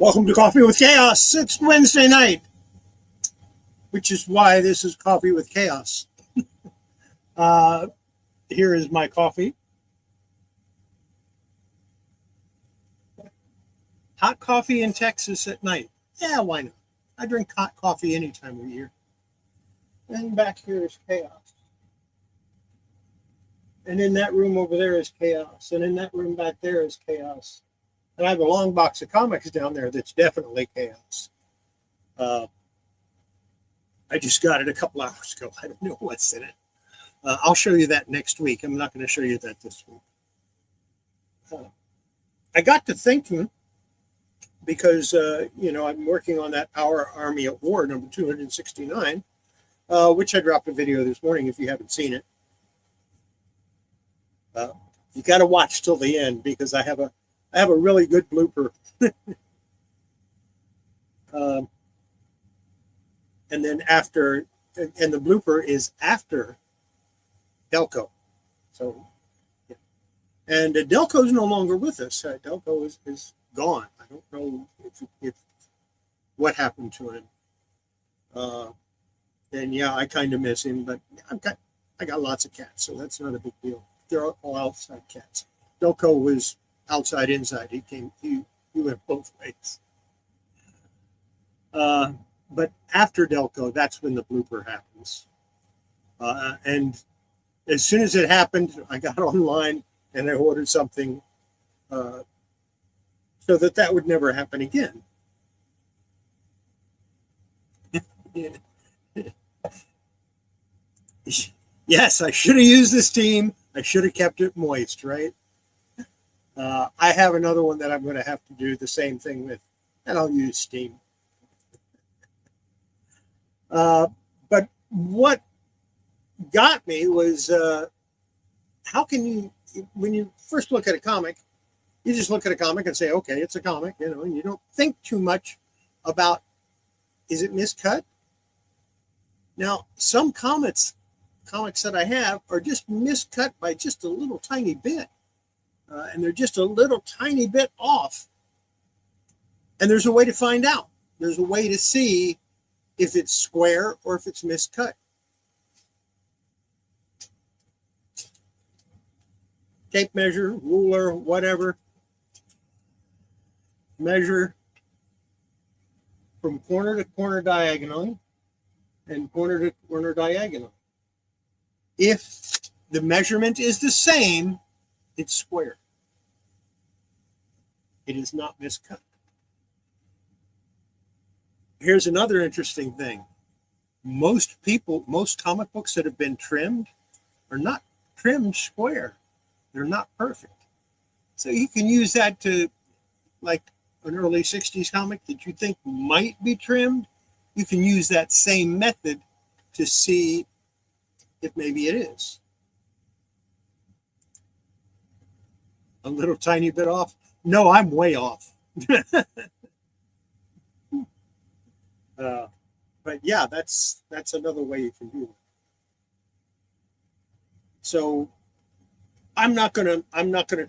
Welcome to Coffee with Chaos. It's Wednesday night, which is why this is Coffee with Chaos. Here is my coffee. Hot coffee in Texas at night. Yeah, why not? I drink hot coffee any time of year. And back here is chaos. And in that room over there is chaos. And in that room back there is chaos. And I have a long box of comics down there that's definitely chaos. I just got it a couple hours ago. I don't know what's in it. I'll show you that next week. I'm not going to show you that this week. I got to thinking, because, I'm working on that Our Army at War, number 269, which I dropped a video this morning if you haven't seen it. You got to watch till the end because I have a really good blooper. And then after, and the blooper is after Delco. So, yeah. And Delco's no longer with us. Delco is gone. I don't know if what happened to him. And yeah, I kind of miss him, but I got lots of cats, so that's not a big deal. They're all outside cats. Delco was outside, inside. He went both ways. But after Delco, that's when the blooper happens. And as soon as it happened, I got online and I ordered something so that would never happen again. Yes, I should have used this steam. I should have kept it moist, right? I have another one that I'm going to have to do the same thing with, and I'll use steam. But what got me was how can you, when you first look at a comic, you just look at a comic and say, okay, it's a comic, and you don't think too much about, is it miscut? Now, some comics that I have are just miscut by just a little tiny bit. And they're just a little tiny bit off. And there's a way to find out. There's a way to see if it's square or if it's miscut. Tape measure, ruler, whatever. Measure from corner to corner diagonally and corner to corner diagonally. If the measurement is the same, it's square. It is not miscut. Here's another interesting thing. Most comic books that have been trimmed are not trimmed square. They're not perfect. So you can use that to, like an early 60s comic that you think might be trimmed. You can use that same method to see if maybe it is. A little tiny bit off? No, I'm way off. But yeah, that's another way you can do it. So I'm not gonna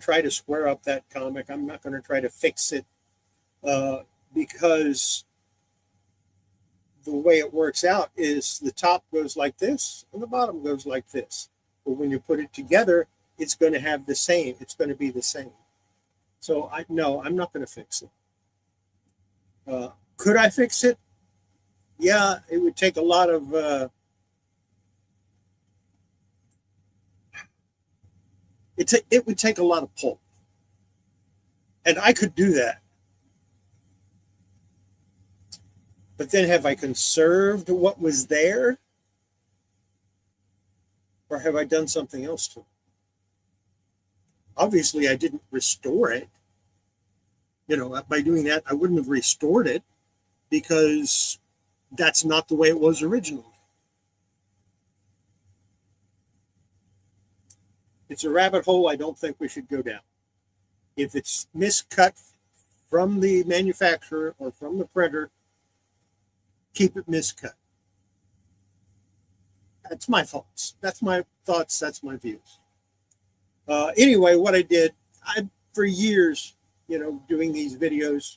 try to square up that comic. I'm not gonna try to fix it because the way it works out is the top goes like this and the bottom goes like this. But when you put it together, it's going to have the same. It's going to be the same. So I'm not going to fix it. Could I fix it? Yeah, it would take a lot of it would take a lot of pulp, and I could do that. But then, have I conserved what was there, or have I done something else to it? Obviously, I didn't restore it. By doing that, I wouldn't have restored it because that's not the way it was originally. It's a rabbit hole I don't think we should go down. If it's miscut from the manufacturer or from the printer, keep it miscut. That's my thoughts. That's my views. Anyway, what I did, for years, doing these videos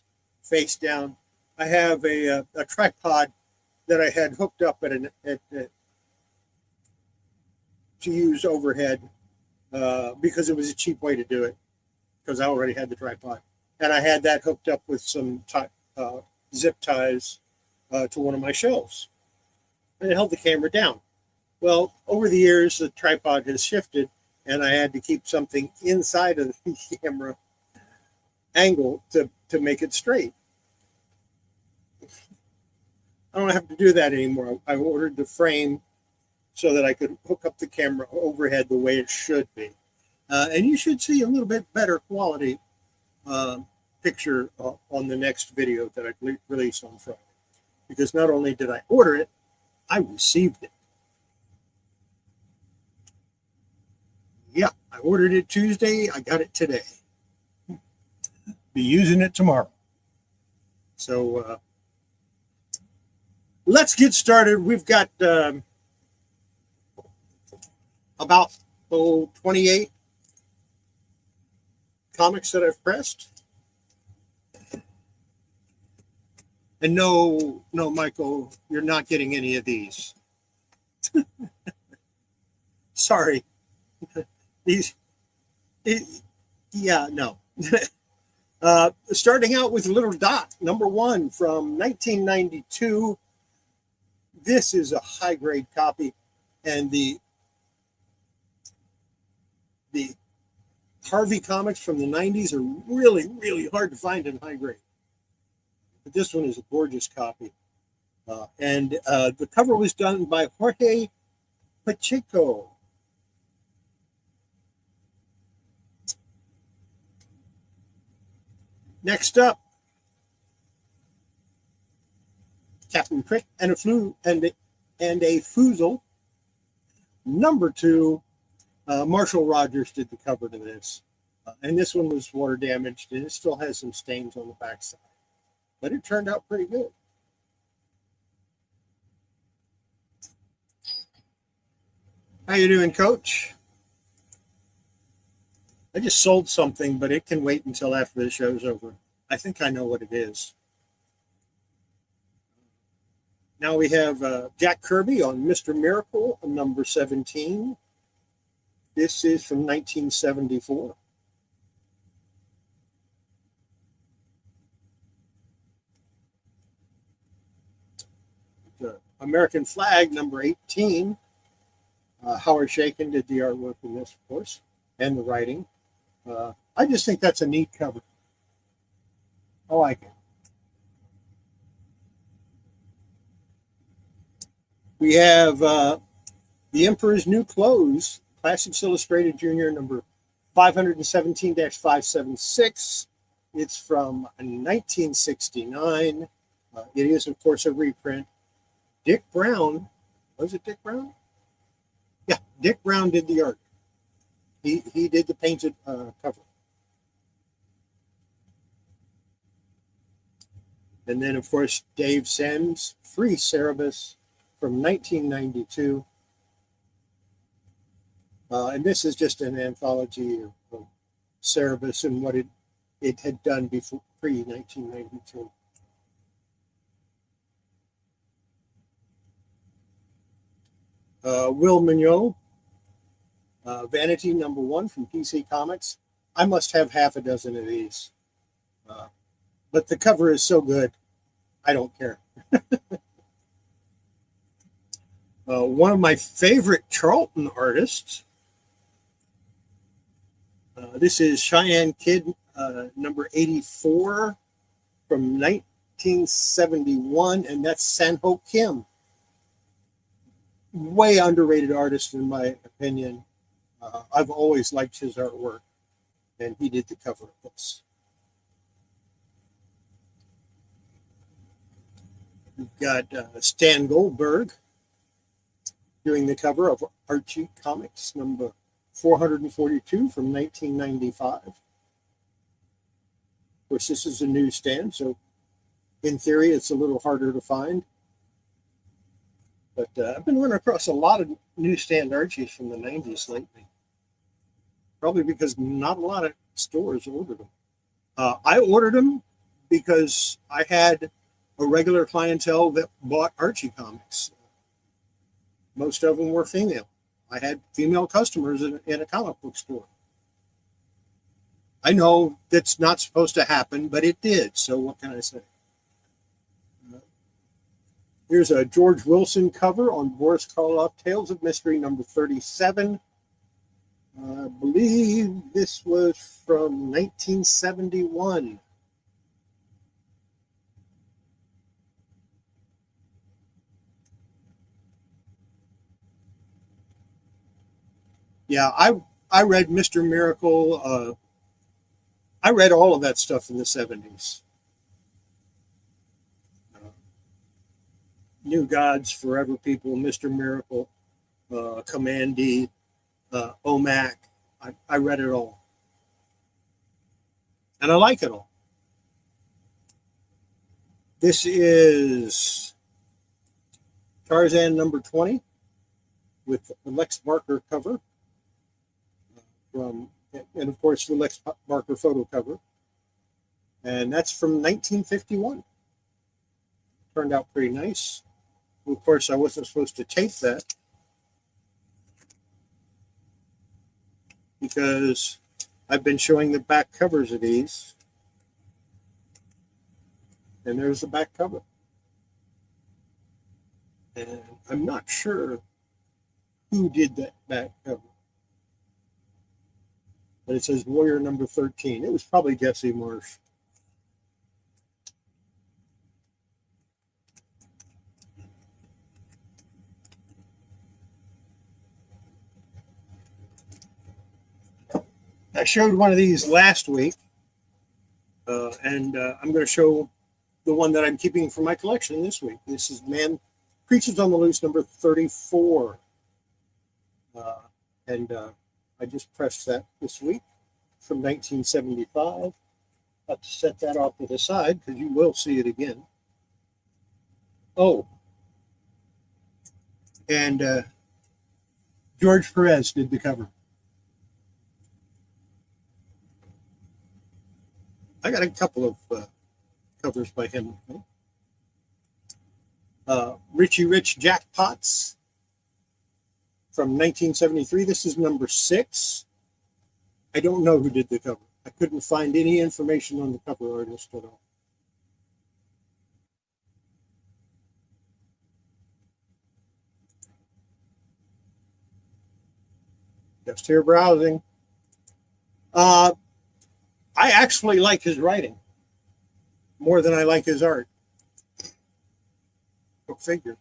face down. I have a tripod that I had hooked up to use overhead because it was a cheap way to do it, because I already had the tripod. And I had that hooked up with some zip ties to one of my shelves. And it held the camera down. Well, over the years, the tripod has shifted, and I had to keep something inside of the camera angle to make it straight. I don't have to do that anymore. I ordered the frame so that I could hook up the camera overhead the way it should be. And you should see a little bit better quality picture on the next video that I release on Friday. Because not only did I order it, I received it. Yeah, I ordered it Tuesday. I got it today. Be using it tomorrow. So let's get started. We've got about 28 comics that I've pressed. And no, Michael, you're not getting any of these. Sorry. Yeah, no. Starting out with Little Dot, #1 from 1992. This is a high-grade copy, and the Harvey comics from the 90s are really, really hard to find in high grade. But this one is a gorgeous copy. And the cover was done by Jorge Pacheco. Next up, Captain Crick and a Foozle. #2, Marshall Rogers did the cover to this. And this one was water damaged, and it still has some stains on the backside. But it turned out pretty good. How you doing, Coach? I just sold something, but it can wait until after the show's over. I think I know what it is. Now we have Jack Kirby on Mr. Miracle, #17. This is from 1974. The American Flag, #18. Howard Shakin did the artwork in this, of course, and the writing. I just think that's a neat cover. I like it. We have The Emperor's New Clothes, Classics Illustrated Junior, number 517-576. It's from 1969. It is, of course, a reprint. Dick Brown, was it Dick Brown? Yeah, Dick Brown did the art. He did the painted cover. And then, of course, Dave Sims, Free Cerebus, from 1992. And this is just an anthology of Cerebus and what it had done before pre-1992. Will Mignot, Vanity #1 from PC Comics. I must have half a dozen of these. But the cover is so good, I don't care. One of my favorite Charlton artists. This is Cheyenne Kid, #84 from 1971, and that's Sanho Kim. Way underrated artist, in my opinion. I've always liked his artwork, and he did the cover of this. We've got Stan Goldberg doing the cover of Archie Comics, number 442 from 1995. Of course, this is a newsstand, so in theory, it's a little harder to find. But I've been running across a lot of newsstand Archies from the 90s lately. Probably because not a lot of stores ordered them. I ordered them, because I had a regular clientele that bought Archie comics. Most of them were female. I had female customers in a comic book store. I know that's not supposed to happen, but it did. So what can I say? Here's a George Wilson cover on Boris Karloff, Tales of Mystery, number 37. I believe this was from 1971. Yeah, I read Mr. Miracle. I read all of that stuff in the 70s. New Gods, Forever People, Mr. Miracle, Commandy, OMAC. I read it all. And I like it all. This is Tarzan number 20 with the Lex Barker cover from, and of course the Lex Barker photo cover. And that's from 1951. Turned out pretty nice. Of course, I wasn't supposed to tape that because I've been showing the back covers of these. And there's the back cover. And I'm not sure who did that back cover. But it says Warrior number 13. It was probably Jesse Marsh. I showed one of these last week, and I'm going to show the one that I'm keeping for my collection this week. This is Creatures on the Loose number 34. And I just pressed that this week from 1975. I'll have to set that off to the side because you will see it again. Oh, and George Perez did the cover. I got a couple of covers by him. Richie Rich Jackpots from 1973. This is number 6. I don't know who did the cover. I couldn't find any information on the cover artist at all. Just here browsing. I actually like his writing more than I like his art. Go figure.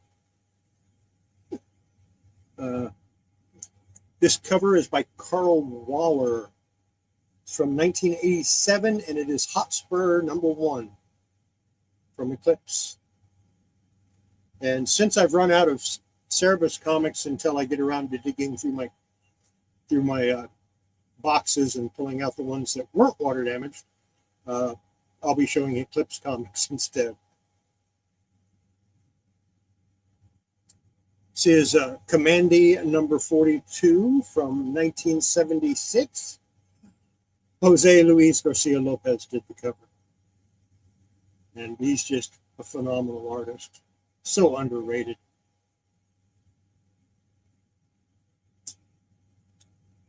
This cover is by Carl Waller. It's from 1987, and it is Hotspur number 1 from Eclipse. And since I've run out of Cerebus comics until I get around to digging through my boxes and pulling out the ones that weren't water damaged, I'll be showing Eclipse comics instead. This is Commandy number 42 from 1976. Jose Luis Garcia Lopez did the cover. And he's just a phenomenal artist. So underrated.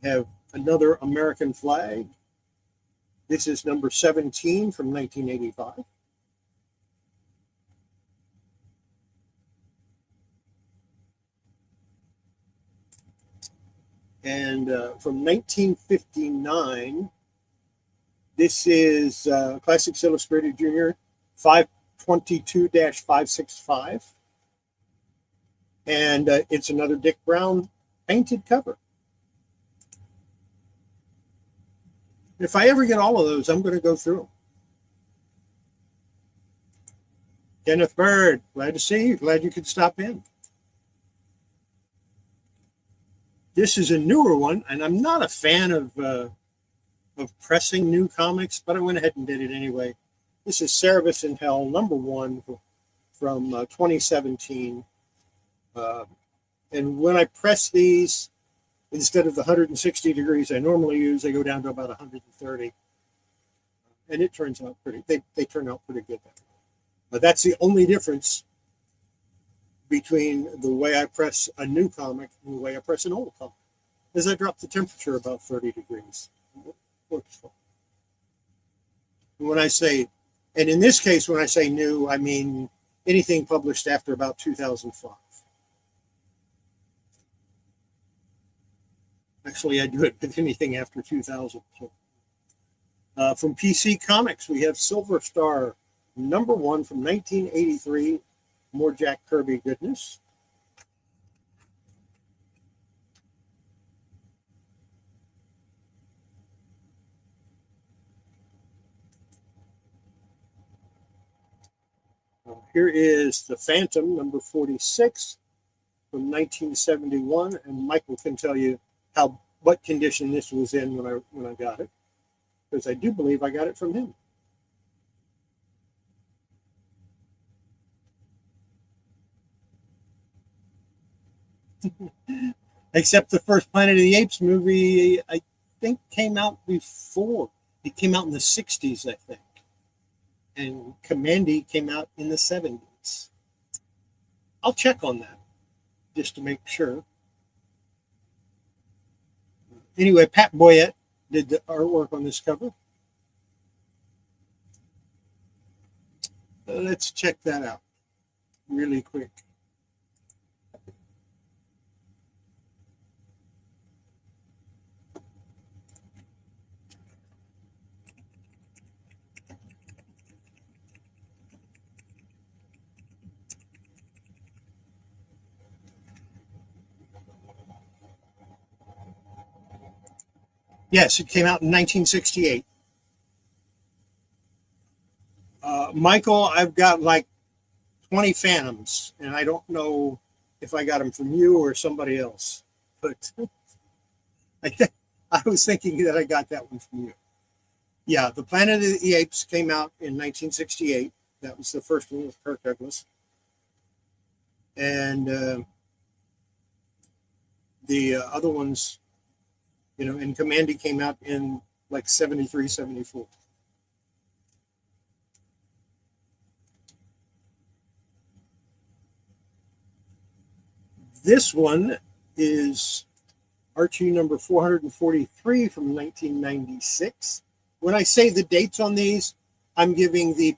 Have another American flag. This is number 17 from 1985. And from 1959, this is Classics Illustrated Junior 522-565. And it's another Dick Brown painted cover. If I ever get all of those, I'm going to go through them. Kenneth Bird, glad to see you. Glad you could stop in. This is a newer one, and I'm not a fan of pressing new comics, but I went ahead and did it anyway. This is Cerebus in Hell, number 1 from 2017. And when I press these, instead of the 160 degrees I normally use, they go down to about 130. and it turns out pretty. They turn out pretty good. But that's the only difference between the way I press a new comic and the way I press an old comic. Is I drop the temperature about 30 degrees. When I say, and in this case, when I say new, I mean anything published after about 2005. Actually, I do it with anything after 2000. From PC Comics, we have Silver Star #1 from 1983. More Jack Kirby goodness. Here is The Phantom #46 from 1971, and Michael can tell you what condition this was in when I got it, because I do believe I got it from him. Except the first Planet of the Apes movie, I think, came out before. It came out in the 60s, I think. And Commandy came out in the 70s. I'll check on that just to make sure. Anyway, Pat Boyette did the artwork on this cover. Let's check that out really quick. Yes, it came out in 1968. Michael, I've got like 20 Phantoms, and I don't know if I got them from you or somebody else. But I was thinking that I got that one from you. Yeah, The Planet of the Apes came out in 1968. That was the first one with Kirk Douglas. And the other ones, and Commandy came out in like 73, 74. This one is Archie number 443 from 1996. When I say the dates on these, I'm giving the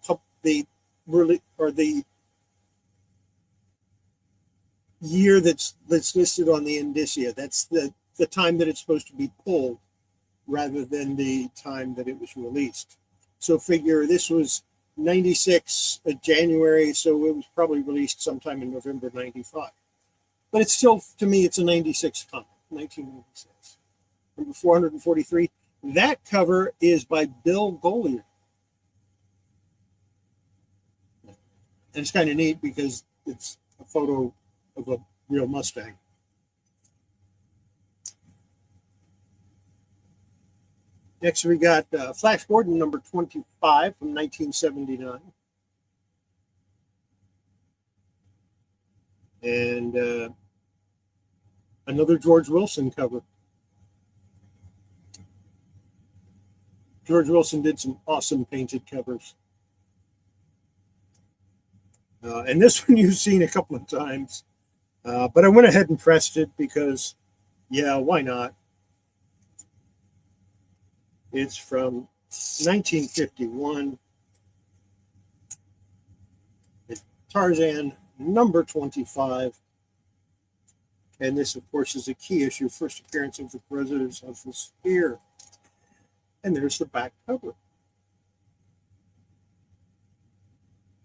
year that's listed on the indicia. That's the time that it's supposed to be pulled, rather than the time that it was released. So figure this was 96 January, so it was probably released sometime in November 95. But it's still, to me, it's a 96 comic, 1996. Number 443. That cover is by Bill Golier. And it's kind of neat because it's a photo of a real Mustang. Next, we got Flash Gordon number 25 from 1979. And another George Wilson cover. George Wilson did some awesome painted covers. And this one you've seen a couple of times. But I went ahead and pressed it because, yeah, why not? It's from 1951. It's Tarzan number 25. And this, of course, is a key issue, first appearance of the Brothers of the Spear. And there's the back cover.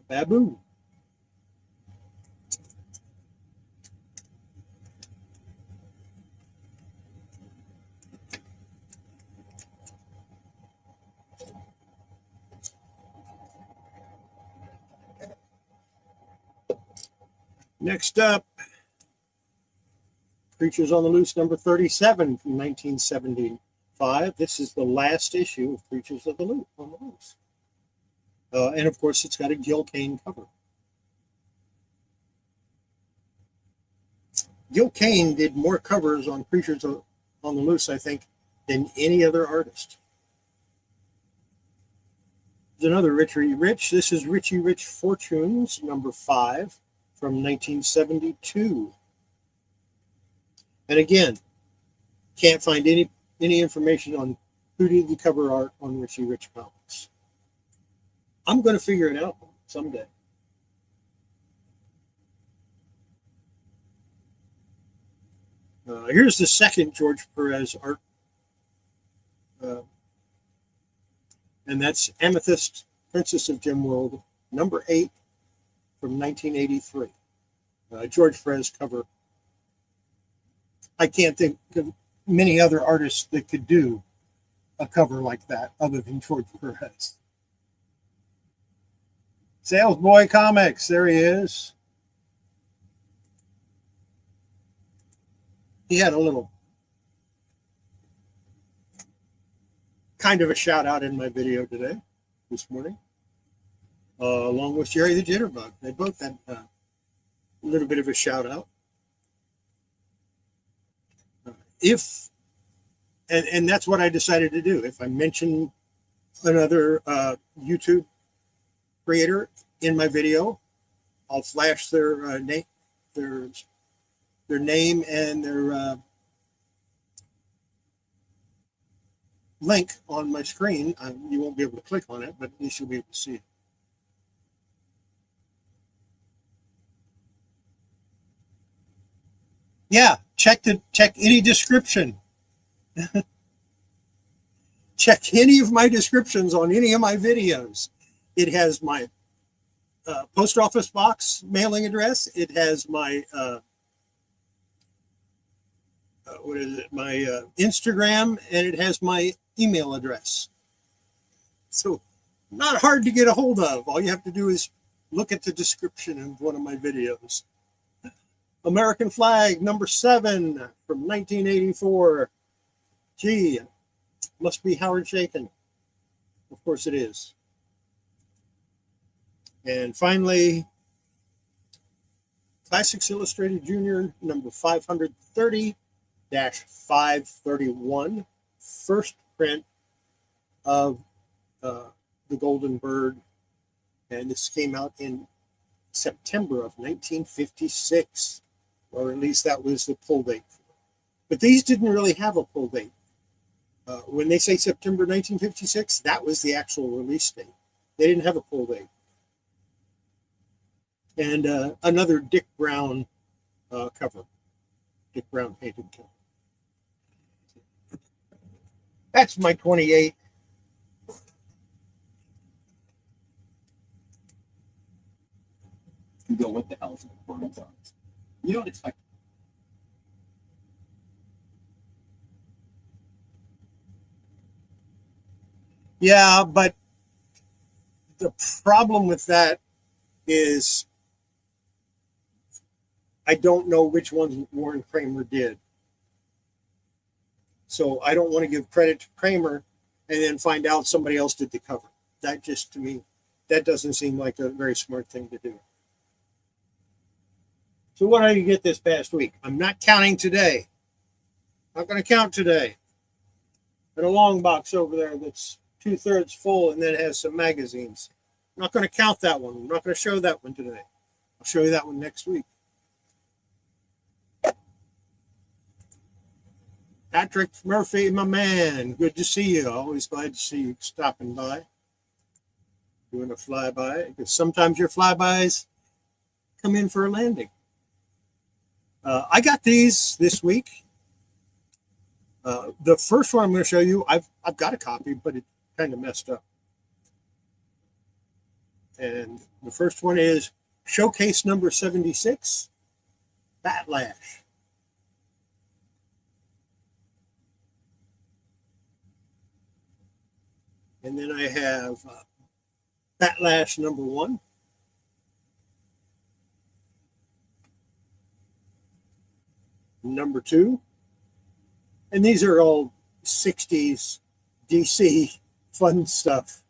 Baboon. Next up, Creatures on the Loose number 37 from 1975. This is the last issue of Creatures on the Loose. And of course, it's got a Gil Kane cover. Gil Kane did more covers on Creatures on the Loose, I think, than any other artist. There's another Richie Rich. This is Richie Rich Fortunes, number 5 from 1972. And again, can't find any information on who did the cover art on Richie Rich comics. I'm going to figure it out someday. Here's the second George Perez art. And that's Amethyst, Princess of Gem World, number 8 from 1983. George Perez cover. I can't think of many other artists that could do a cover like that other than George Perez. Sales Boy Comics, there he is. He had a little kind of a shout out in my video today, this morning, along with Jerry the Jitterbug. They both had a little bit of a shout out. And that's what I decided to do. If I mention another YouTube creator in my video, I'll flash their name, their name and their link on my screen. You won't be able to click on it, but at least you'll be able to see it. Yeah, check any description. Check any of my descriptions on any of my videos. It has my post office box mailing address. It has my my Instagram, and it has my email address. So not hard to get a hold of. All you have to do is look at the description of one of my videos. American Flag, number 7 from 1984. Gee, must be Howard Chaykin. Of course it is. And finally, Classics Illustrated Junior, number 530-531. First print of The Golden Bird. And this came out in September of 1956. Or at least that was the pull date. But these didn't really have a pull date. When they say September 1956, that was the actual release date. They didn't have a pull date. And another Dick Brown cover. Dick Brown painted cover. That's my 28. You go, what the hell is it? You don't expect. Yeah, but the problem with that is I don't know which ones Warren Kramer did. So I don't want to give credit to Kramer and then find out somebody else did the cover. That just, to me, that doesn't seem like a very smart thing to do. So what did I get this past week? I'm not counting today. Not going to count today. Got a long box over there that's 2/3 full, and then it has some magazines. I'm not going to count that one. I'm not going to show that one today. I'll show you that one next week. Patrick Murphy, my man. Good to see you. Always glad to see you stopping by. Doing a flyby. Because sometimes your flybys come in for a landing. I got these this week. The first one I'm going to show you, I've got a copy, but it kind of messed up. And the first one is Showcase number 76, Batlash. And then I have Batlash number 1. Number 2. And these are all 60s DC fun stuff.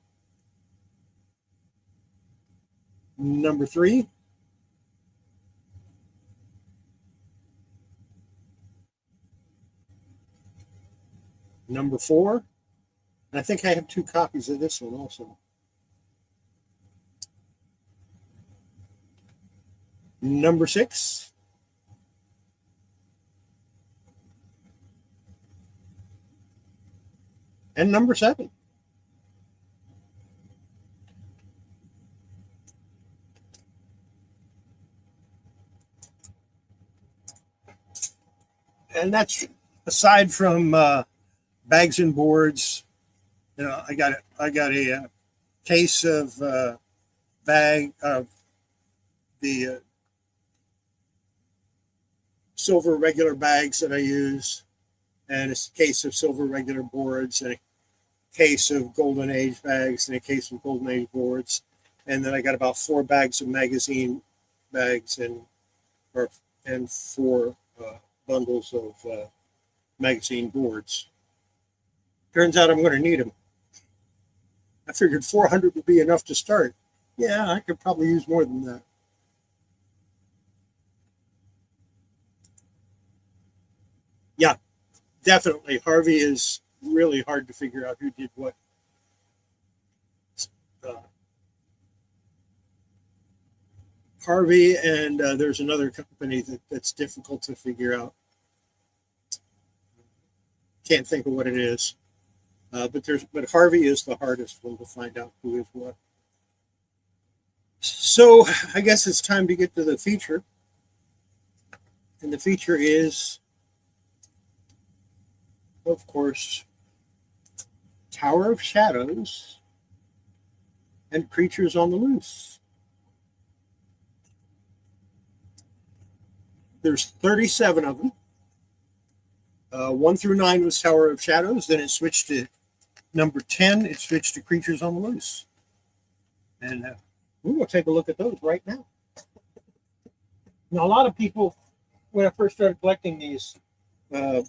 Number 3. Number 4. And I think I have 2 copies of this one also. number 6, and number 7. And that's aside from bags and boards. You know, I got a case of bag of the silver regular bags that I use, and a case of silver regular boards, and a case of golden age bags, and a case of golden age boards, and then I got about 4 bags of magazine bags and 4 bundles of magazine boards. Turns out I'm going to need them. I figured 400 would be enough to start. Yeah, I could probably use more than that. Yeah, definitely. Harvey is really hard to figure out who did what. Harvey, and there's another company that's difficult to figure out. Can't think of what it is. But Harvey is the hardest one to find out who is what. So I guess it's time to get to the feature. And the feature is, of course, Tower of Shadows and Creatures on the Loose. There's 37 of them. 1 through 9 was Tower of Shadows. Then it switched to number 10. It switched to Creatures on the Loose. And we'll take a look at those right now. Now, a lot of people, when I first started collecting these a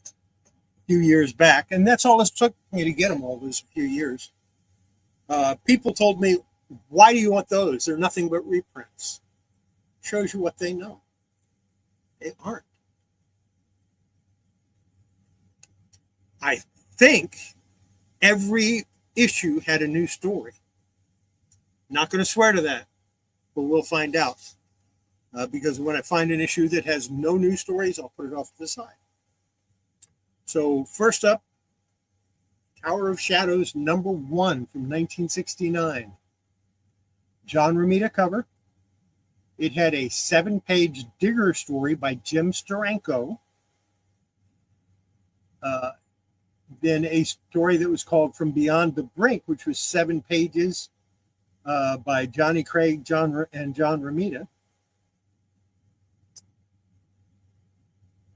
few years back, and that's all it took me to get them all, was a few years, people told me, why do you want those? They're nothing but reprints. Shows you what they know. They aren't. I think every issue had a new story. Not going to swear to that, but we'll find out. Because when I find an issue that has no new stories, I'll put it off to the side. So first up, Tower of Shadows number 1 from 1969. John Romita cover. It had a 7-page Digger story by Jim Steranko. Then a story that was called From Beyond the Brink, which was 7 pages by Johnny Craig and John Romita.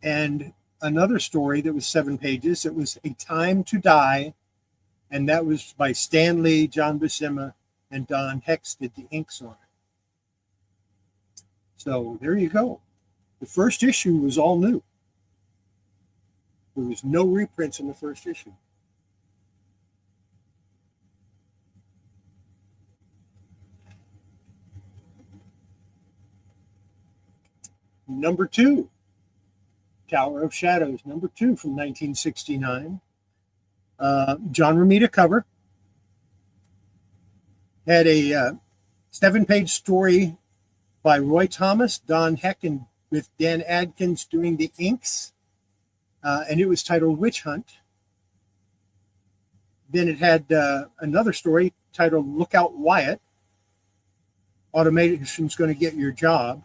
And another story that was 7 pages. It was A Time to Die, and that was by Stan Lee, John Buscema, and Don Hex did the inks on it. So there you go. The first issue was all new. There was no reprints in the first issue. Number 2, Tower of Shadows, number 2 from 1969. John Romita cover. Had a 7-page story by Roy Thomas, Don Heck, and with Dan Adkins doing the inks. And it was titled Witch Hunt. Then it had another story titled Lookout Wyatt. Automation's going to get your job.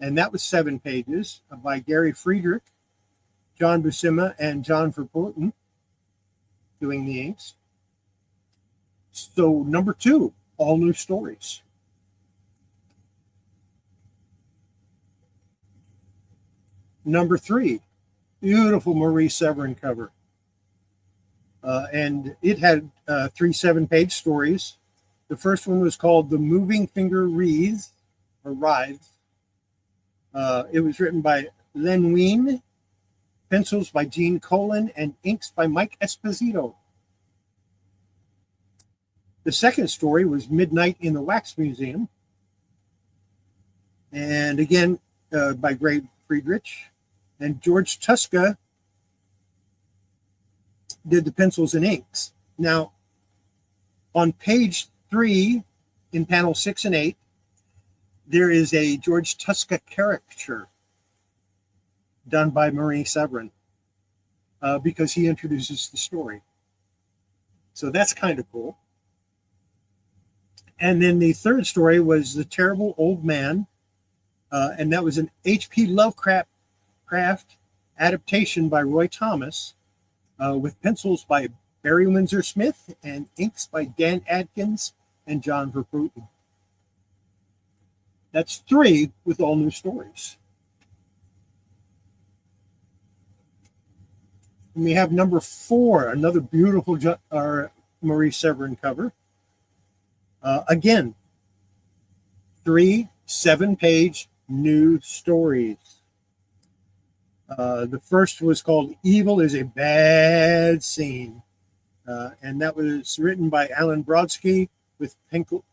And that was 7 pages by Gary Friedrich, John Buscema, and John Verpoten doing the inks. So number 2, all new stories. Number 3, beautiful Maurice Severin cover. And it had 3 7-page stories. The first one was called The Moving Finger Wreaths, or Writhes. It was written by Len Wein, pencils by Gene Colan, and inks by Mike Esposito. The second story was Midnight in the Wax Museum. And again, by Gray Friedrich. And George Tuska did the pencils and inks. Now, on page 3, in panel 6 and 8, there is a George Tuska caricature done by Marie Severin because he introduces the story. So that's kind of cool. And then the third story was The Terrible Old Man, and that was an H.P. Lovecraft adaptation by Roy Thomas, with pencils by Barry Windsor Smith and inks by Dan Adkins and John Verbruggen. That's 3 with all new stories. And we have number 4, another beautiful Marie Severin cover. Again, 3 7-page new stories. The first was called Evil is a Bad Scene. And that was written by Alan Brodsky with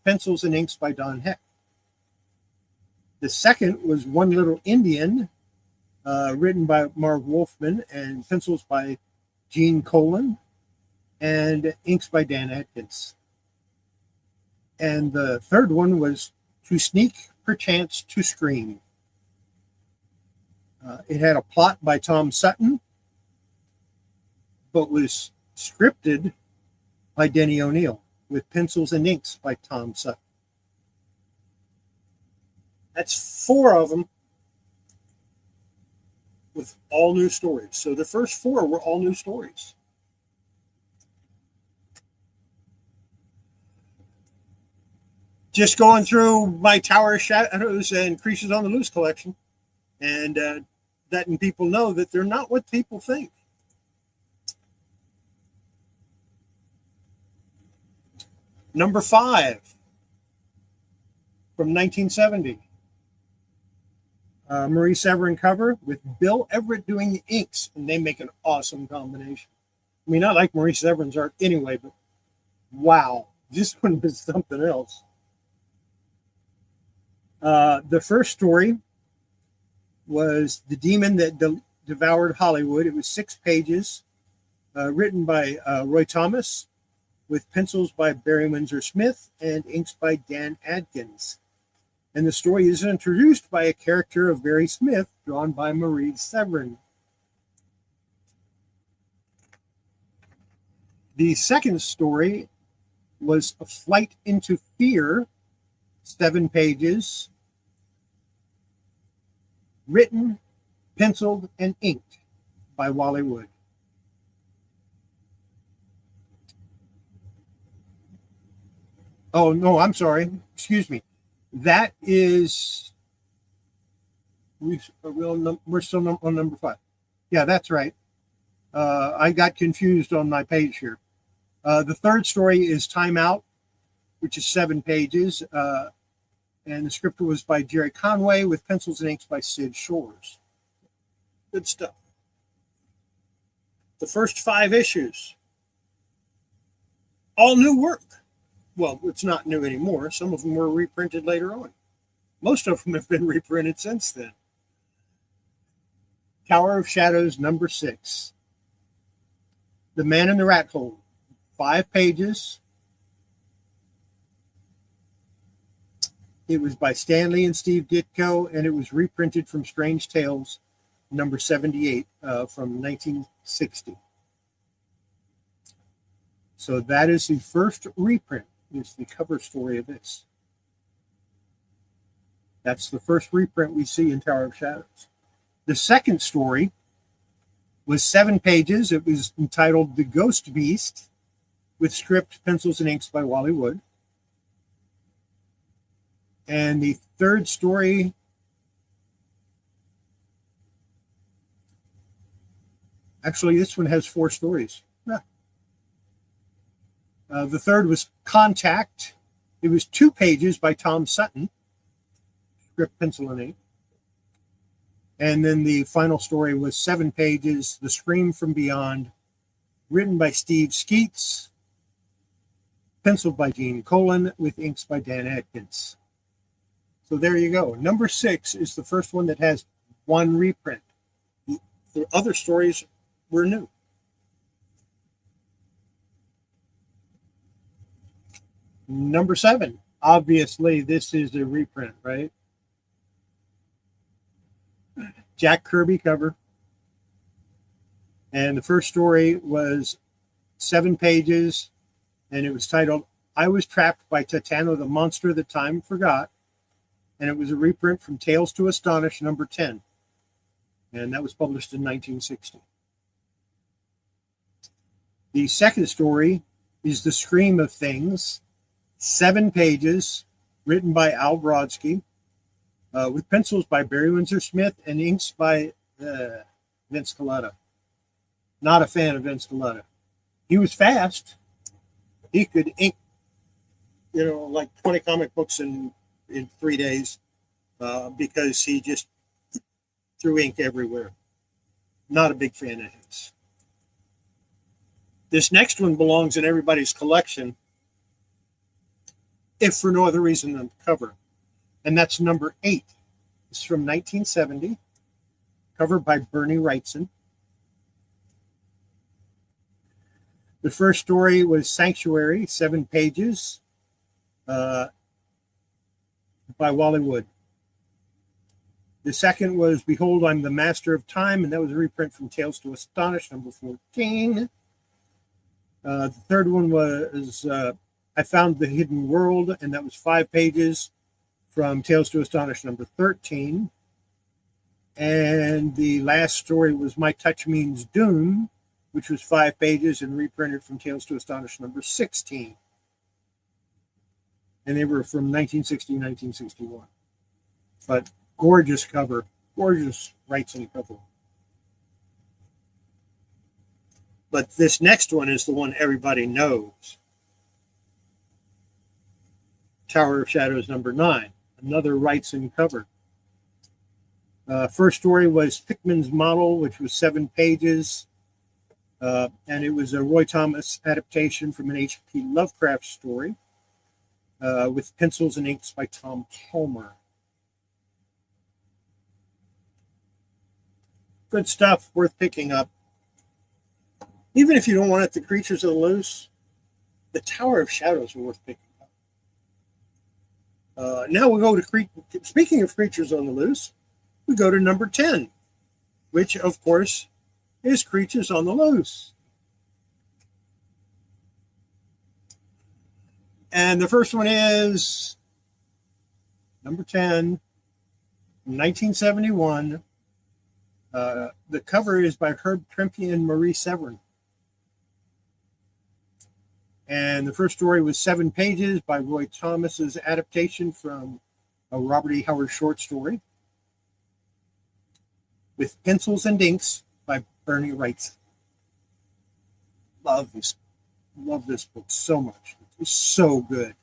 pencils and inks by Don Heck. The second was One Little Indian, written by Marv Wolfman and pencils by Gene Colan and inks by Dan Atkins. And the third one was To Sneak, Perchance to Scream. It had a plot by Tom Sutton, but was scripted by Denny O'Neil with pencils and inks by Tom Sutton. That's 4 of them with all new stories. So the first 4 were all new stories. Just going through my Tower of Shadows and Creatures on the Loose collection, and letting people know that they're not what people think. Number 5 from 1970. Marie Severin cover with Bill Everett doing the inks, and they make an awesome combination. I mean, I like Marie Severin's art anyway, but wow, this one was something else. The first story was The Demon That Devoured Hollywood. It was 6 pages, written by Roy Thomas, with pencils by Barry Windsor Smith and inks by Dan Adkins. And the story is introduced by a character of Barry Smith, drawn by Marie Severin. The second story was A Flight into Fear, 7 pages, written, penciled, and inked by Wally Wood. Oh, no, I'm sorry. Excuse me. That is, we're still on number 5. Yeah, that's right. I got confused on my page here. The third story is Time Out, which is 7 pages. And the script was by Jerry Conway with pencils and inks by Sid Shores. Good stuff. The first 5 issues, all new work. Well, it's not new anymore. Some of them were reprinted later on. Most of them have been reprinted since then. Tower of Shadows, number 6. The Man in the Rat Hole, 5 pages. It was by Stanley and Steve Ditko, and it was reprinted from Strange Tales, number 78, from 1960. So that is the first reprint. Is the cover story of this. That's the first reprint we see in Tower of Shadows. The second story was 7 pages. It was entitled The Ghost Beast, with script, pencils, and inks by Wally Wood. And the third story actually, this one has 4 stories. Yeah. The third was Contact. It was 2 pages by Tom Sutton, script, pencil, and ink. And then the final story was 7 pages, The Scream from Beyond, written by Steve Skeets, penciled by Gene Colan, with inks by Dan Adkins. So there you go. Number 6 is the first one that has 1 reprint. The other stories were new. Number 7. Obviously, this is a reprint, right? Jack Kirby cover. And the first story was 7 pages, and it was titled, I Was Trapped by Titano, the Monster That Time Forgot. And it was a reprint from Tales to Astonish, number 10. And that was published in 1960. The second story is The Scream of Things, 7 pages, written by Al Brodsky, with pencils by Barry Windsor Smith and inks by Vince Colletta. Not a fan of Vince Colletta. He was fast. He could ink, like 20 comic books in 3 days because he just threw ink everywhere. Not a big fan of his. This next one belongs in everybody's collection, if for no other reason than the cover. And that's number 8. It's from 1970, covered by Bernie Wrightson. The first story was Sanctuary, 7 pages, by Wally Wood. The second was Behold, I'm the Master of Time, and that was a reprint from Tales to Astonish, number 14. The third one was I Found the Hidden World, and that was 5 pages from Tales to Astonish, number 13. And the last story was My Touch Means Doom, which was 5 pages and reprinted from Tales to Astonish, number 16. And they were from 1960 and 1961. But gorgeous cover, gorgeous Wrightson cover. But this next one is the one everybody knows. Tower of Shadows, number 9. Another Wrightson cover. First story was Pickman's Model, which was 7 pages. And it was a Roy Thomas adaptation from an H.P. Lovecraft story with pencils and inks by Tom Palmer. Good stuff, worth picking up. Even if you don't want it, the Creatures of the Loose, the Tower of Shadows are worth picking up. Now we'll go to, speaking of Creatures on the Loose, we go to number 10, which, of course, is Creatures on the Loose. And the first one is number 10, 1971. The cover is by Herb Trimpe and Marie Severin. And the first story was 7 pages by Roy Thomas's adaptation from a Robert E. Howard short story with pencils and inks by Bernie Wrightson. Love this book so much. It's so good.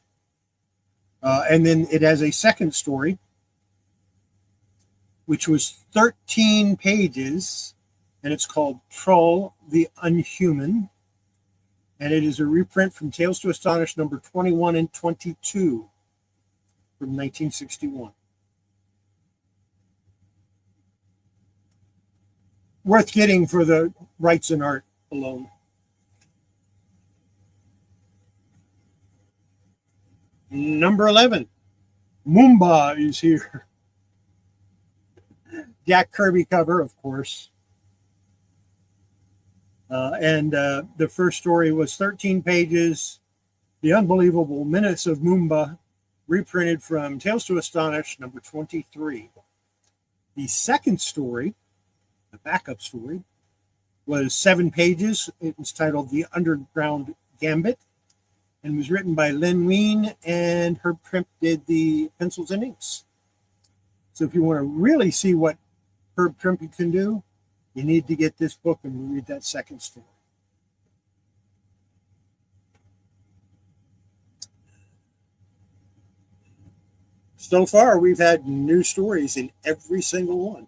And then it has a second story, which was 13 pages, and it's called Troll the Unhuman. And it is a reprint from Tales to Astonish number 21 and 22 from 1961. Worth getting for the Wrightson art alone. Number 11, Moomba is here. Jack Kirby cover, of course. And the first story was 13 pages, The Unbelievable Minutes of Moomba, reprinted from Tales to Astonish, number 23. The second story, the backup story, was 7 pages. It was titled The Underground Gambit and was written by Len Wein, and Herb Trimpe did the pencils and inks. So if you want to really see what Herb Trimpe can do, you need to get this book and read that second story. So far, we've had new stories in every single one.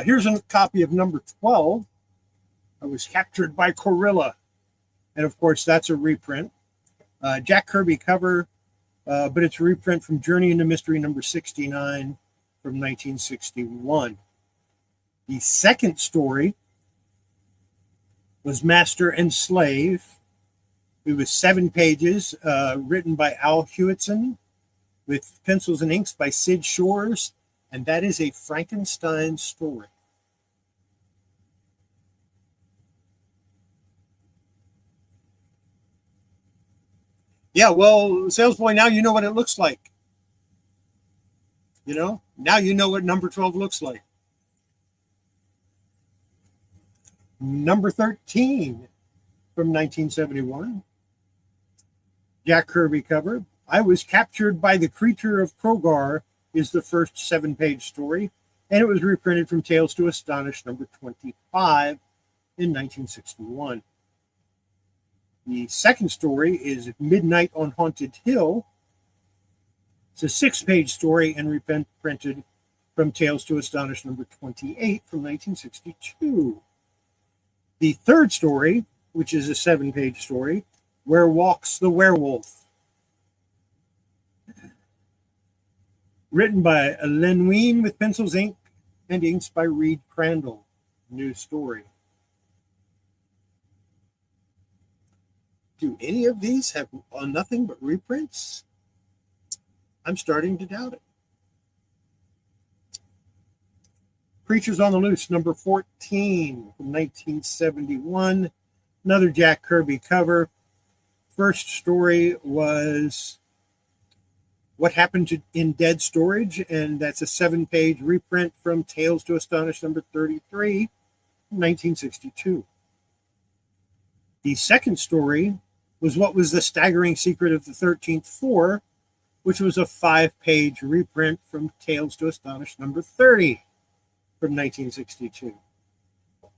Here's a copy of number 12. I Was Captured by Gorilla. And of course, that's a reprint. Jack Kirby cover, but it's a reprint from Journey into Mystery number 69 from 1961. The second story was Master and Slave. It was 7 pages, written by Al Hewitson, with pencils and inks by Sid Shores and that is a Frankenstein story. Yeah, well, salesboy, now you know what it looks like. Now you know what number 12 looks like. Number 13 from 1971. Jack Kirby cover. I Was Captured by the Creature of Krogar is the first 7-page story, and it was reprinted from Tales to Astonish number 25 in 1961. The second story is Midnight on Haunted Hill. It's a 6-page story and reprinted from Tales to Astonish number 28 from 1962. The third story, which is a 7-page story, Where Walks the Werewolf, written by Len Wein with pencils, ink, and inks by Reed Crandall. New story. Do any of these have nothing but reprints? I'm starting to doubt it. Creatures on the Loose, number 14 from 1971. Another Jack Kirby cover. First story was What Happened in Dead Storage, and that's a 7-page reprint from Tales to Astonish number 33 from 1962. The second story was What Was the Staggering Secret of the 13th Floor, which was a 5-page reprint from Tales to Astonish number 30 from 1962.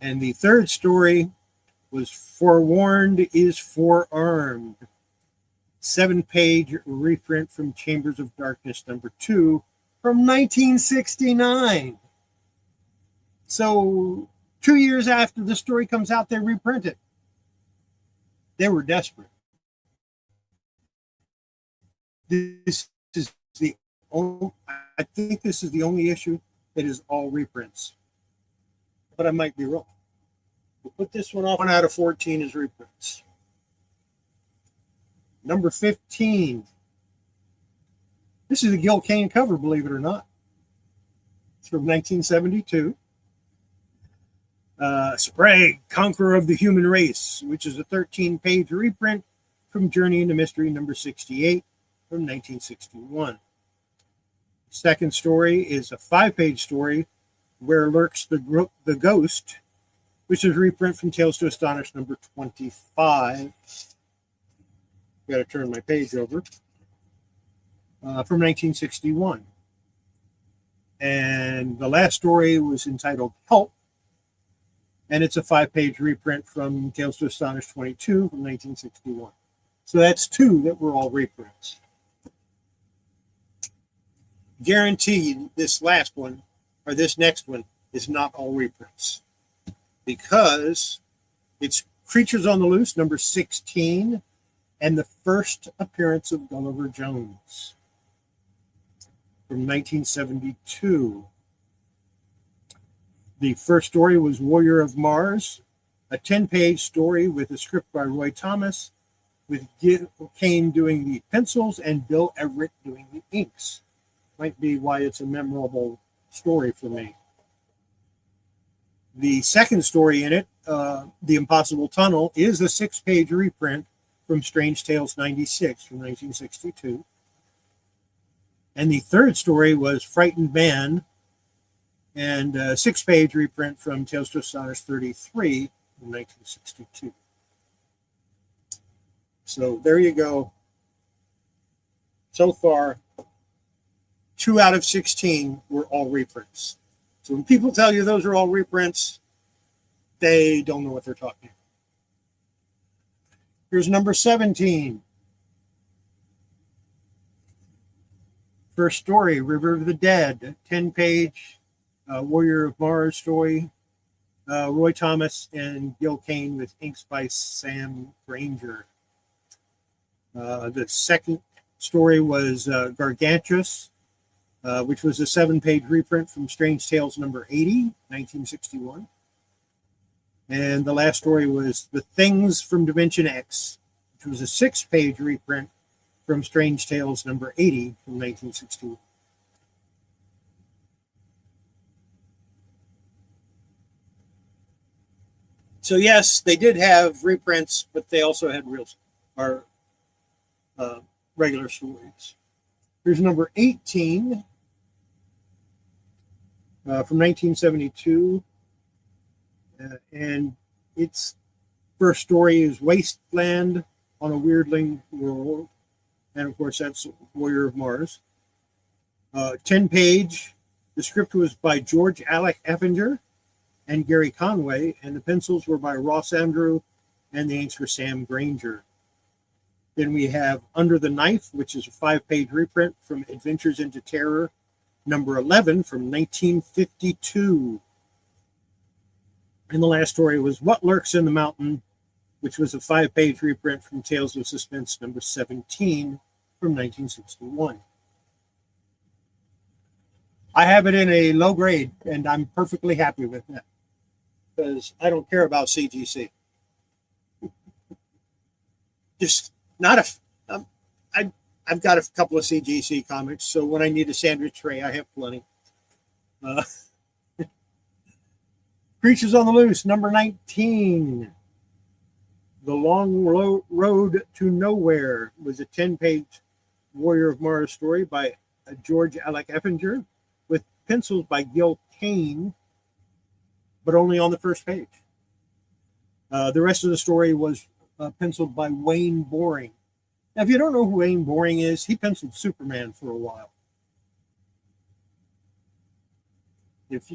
And the third story was Forewarned is Forearmed, 7-page reprint from Chambers of Darkness number 2 from 1969. So 2 years after the story comes out, they reprint it. They were desperate. This is the only, I think this is the only issue that is all reprints. But I might be wrong. We'll put this one off. 1 out of 14 is reprints. Number 15. This is a Gil Kane cover, believe it or not. It's from 1972. Sprague, Conqueror of the Human Race, which is a 13-page reprint from Journey into Mystery number 68 from 1961. Second story is a 5-page story, Where Lurks the Ghost, which is a reprint from Tales to Astonish number 25. Got to turn my page over. From 1961. And the last story was entitled Help, and it's a 5-page reprint from Tales to Astonish 22 from 1961. So that's 2 that were all reprints. Guaranteed this last one, or this next one, is not all reprints, because it's Creatures on the Loose, number 16, and the first appearance of Gulliver Jones from 1972. The first story was Warrior of Mars, a 10-page story with a script by Roy Thomas, with Gil Kane doing the pencils and Bill Everett doing the inks. Might be why it's a memorable story for me. The second story in it, The Impossible Tunnel, is a 6-page reprint from Strange Tales 96 from 1962. And the third story was Frightened Man, and a 6-page reprint from Tales to Astonish 33 from 1962. So there you go. So far, 2 out of 16 were all reprints. So when people tell you those are all reprints, they don't know what they're talking about. Here's number 17. First story, River of the Dead, 10-page Warrior of Mars story. Roy Thomas and Gil Kane with inks by Sam Granger. The second story was Gargantuous, which was a 7-page reprint from Strange Tales number 80, 1961. And the last story was The Things from Dimension X, which was a 6-page reprint from Strange Tales number 80 from 1961. So yes, they did have reprints, but they also had real or regular stories. Here's number 18 from 1972, and its first story is Wasteland on a Weirdling World, and of course that's Warrior of Mars. 10-page. The script was by George Alec Effinger and Gary Conway, and the pencils were by Ross Andrew, and the inks were Sam Granger. Then we have Under the Knife, which is a 5-page reprint from Adventures into Terror, number 11 from 1952. And the last story was What Lurks in the Mountain, which was a 5-page reprint from Tales of Suspense, number 17 from 1961. I have it in a low grade, and I'm perfectly happy with that because I don't care about CGC. Just not a. I've got a couple of CGC comics, so when I need a sandwich tray, I have plenty. Creatures on the Loose, number 19. The Long Road to Nowhere was a 10-page Warrior of Mars story by George Alec Effinger with pencils by Gil Kane, but only on the first page. The rest of the story was penciled by Wayne Boring. Now, if you don't know who Wayne Boring is, he penciled Superman for a while. If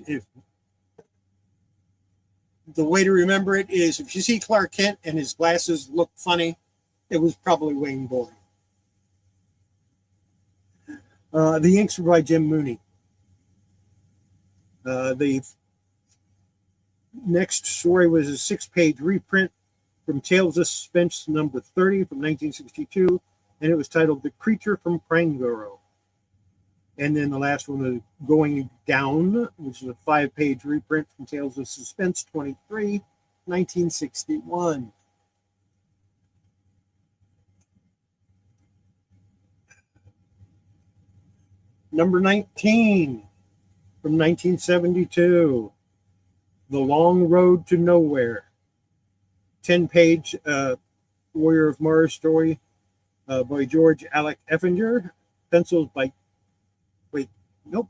the way to remember it is, if you see Clark Kent and his glasses look funny, it was probably Wayne Boring. The inks were by Jim Mooney. The next story was a 6-page reprint from Tales of Suspense number 30 from 1962, and it was titled The Creature from Prangoro. And then the last one was Going Down, which is a 5-page reprint from Tales of Suspense 23, 1961. Number 19 from 1972, The Long Road to Nowhere. 10-page Warrior of Mars story by George Alec Effinger. Pencils by, nope.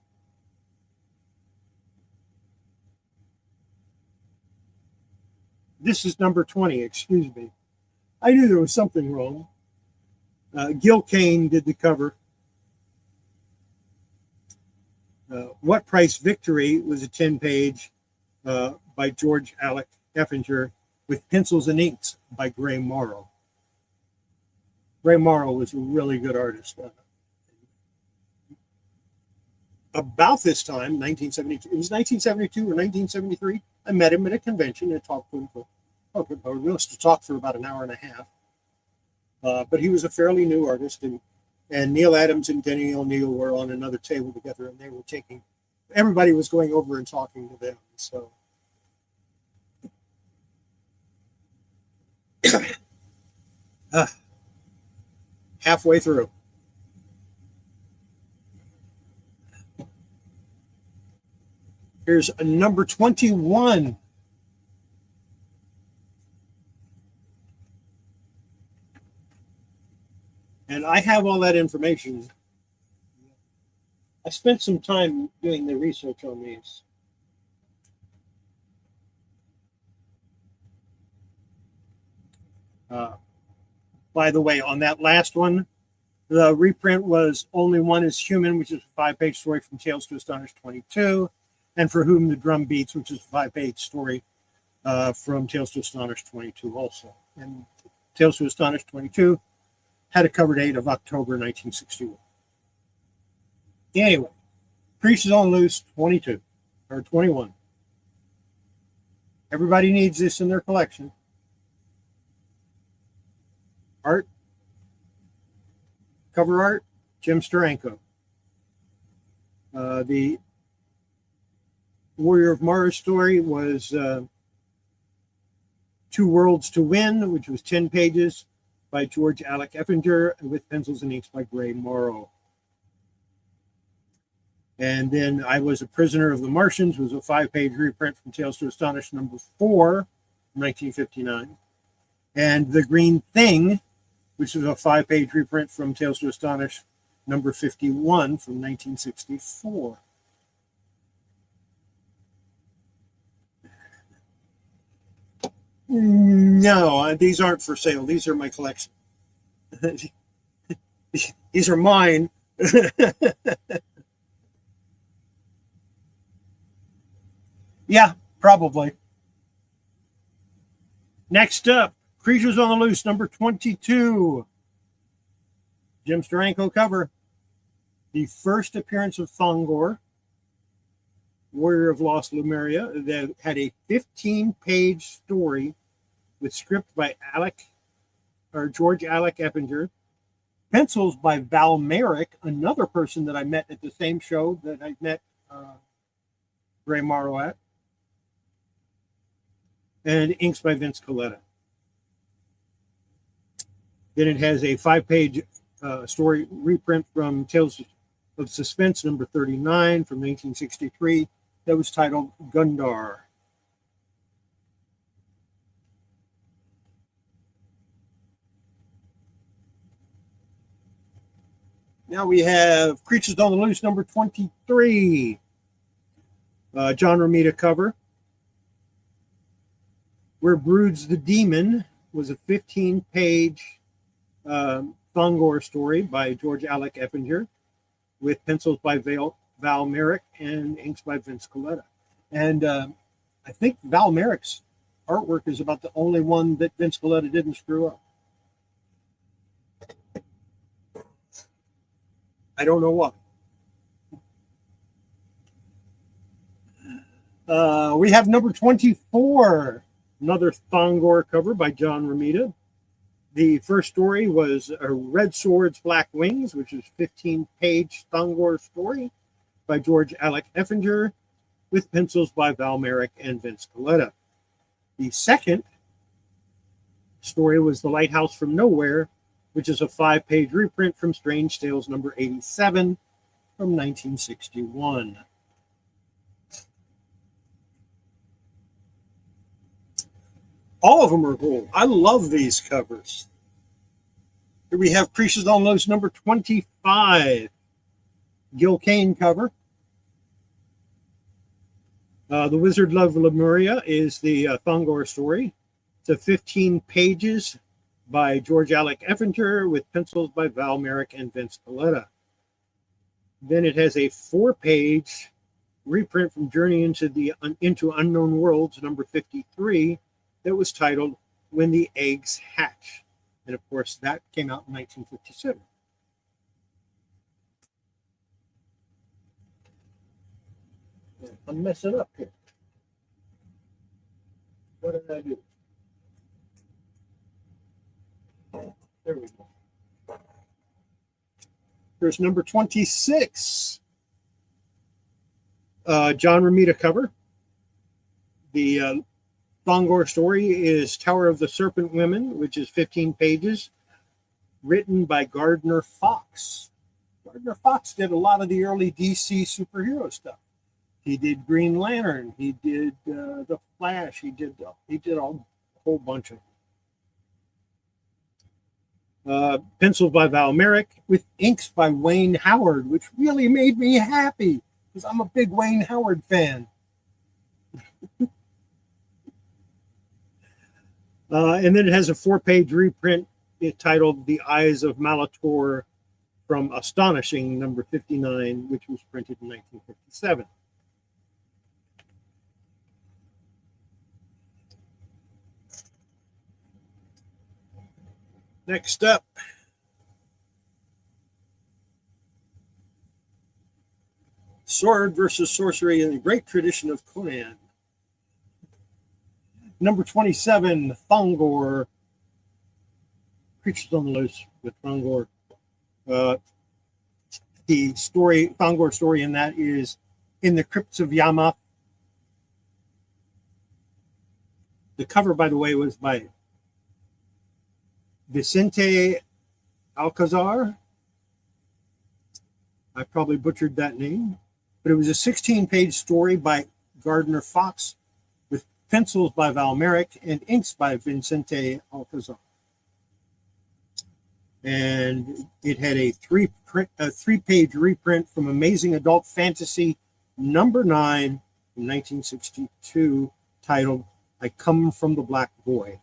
This is number 20, excuse me. I knew there was something wrong. Gil Kane did the cover. What Price Victory was a 10-page by George Alec Effinger with pencils and inks by Gray Morrow. Gray Morrow was a really good artist. About this time, 1972, it was 1972 or 1973, I met him at a convention and talked to him we must have talked for about an hour and a half. But he was a fairly new artist, and Neil Adams and Denny O'Neil were on another table together, and they were everybody was going over and talking to them. So halfway through. Here's a number 21. And I have all that information. I spent some time doing the research on these. By the way, on that last one, the reprint was Only One is Human, which is a 5-page story from Tales to Astonish 22, and For Whom the Drum Beats, which is a 5-page story from Tales to Astonish 22 also. And Tales to Astonish 22 had a cover date of October 1961. Anyway, Creatures on Loose 22 or 21. Everybody needs this in their collection. Art, cover art, Jim Steranko. The Warrior of Mars story was Two Worlds to Win, which was 10 pages by George Alec Effinger with pencils and inks by Gray Morrow. And then I Was a Prisoner of the Martians was a 5-page reprint from Tales to Astonish number 4 1959. And The Green Thing, which is a 5-page reprint from Tales to Astonish number 51 from 1964. No, these aren't for sale. These are my collection. These are mine. Yeah, probably. Next up, Creatures on the Loose, number 22. Jim Steranko cover. The first appearance of Thongor, Warrior of Lost Lemuria, that had a 15-page story with script by George Alec Eppinger, pencils by Val Merrick, another person that I met at the same show that I met Ray Morrow at, and inks by Vince Colletta. Then it has a 5-page story reprint from Tales of Suspense number 39 from 1963 that was titled Gundar. Now we have Creatures on the Loose number 23. John Romita cover. Where Broods the Demon was a 15-page Thongor story by George Alec Eppinger with pencils by Val Merrick and inks by Vince Colletta. And I think Val Merrick's artwork is about the only one that Vince Colletta didn't screw up. I don't know what. We have number 24, another Thongor cover by John Romita. The first story was Red Swords, Black Wings, which is a 15-page Thongor story by George Alec Eppinger with pencils by Val Merrick and Vince Colletta. The second story was The Lighthouse from Nowhere, which is a 5-page reprint from Strange Tales number 87 from 1961. All of them are cool. I love these covers. Here we have Creatures on the Loose number 25. Gil Kane cover. The Wizard of Lemuria is the Thongor story. It's a 15 pages by George Alec Eppinger with pencils by Val Merrick and Vince Colletta. Then it has a 4-page reprint from Journey into Unknown Worlds number 53 that was titled When the Eggs Hatch. And of course, that came out in 1957. I'm messing up here. What did I do? There we go. Here's number 26. John Romita cover. The Thongor story is Tower of the Serpent Women, which is 15 pages, written by Gardner Fox. Gardner Fox did a lot of the early DC superhero stuff. He did Green Lantern. He did The Flash. He did a whole bunch of pencils by Val Merrick with inks by Wayne Howard, which really made me happy because I'm a big Wayne Howard fan. And then it has a 4-page reprint titled The Eyes of Malator from Astonishing number 59, which was printed in 1957. Next up, Sword versus Sorcery in the Great Tradition of Conan. Number 27, Thongor. Creatures on the Loose with Thongor. The Thongor story in that is In the Crypts of Yamath. The cover, by the way, was by Vicente Alcazar. I probably butchered that name, but it was a 16-page story by Gardner Fox with pencils by Val Merrick and inks by Vicente Alcazar. And it had a three-page reprint from Amazing Adult Fantasy number 9 in 1962, titled I Come from the Black Boy.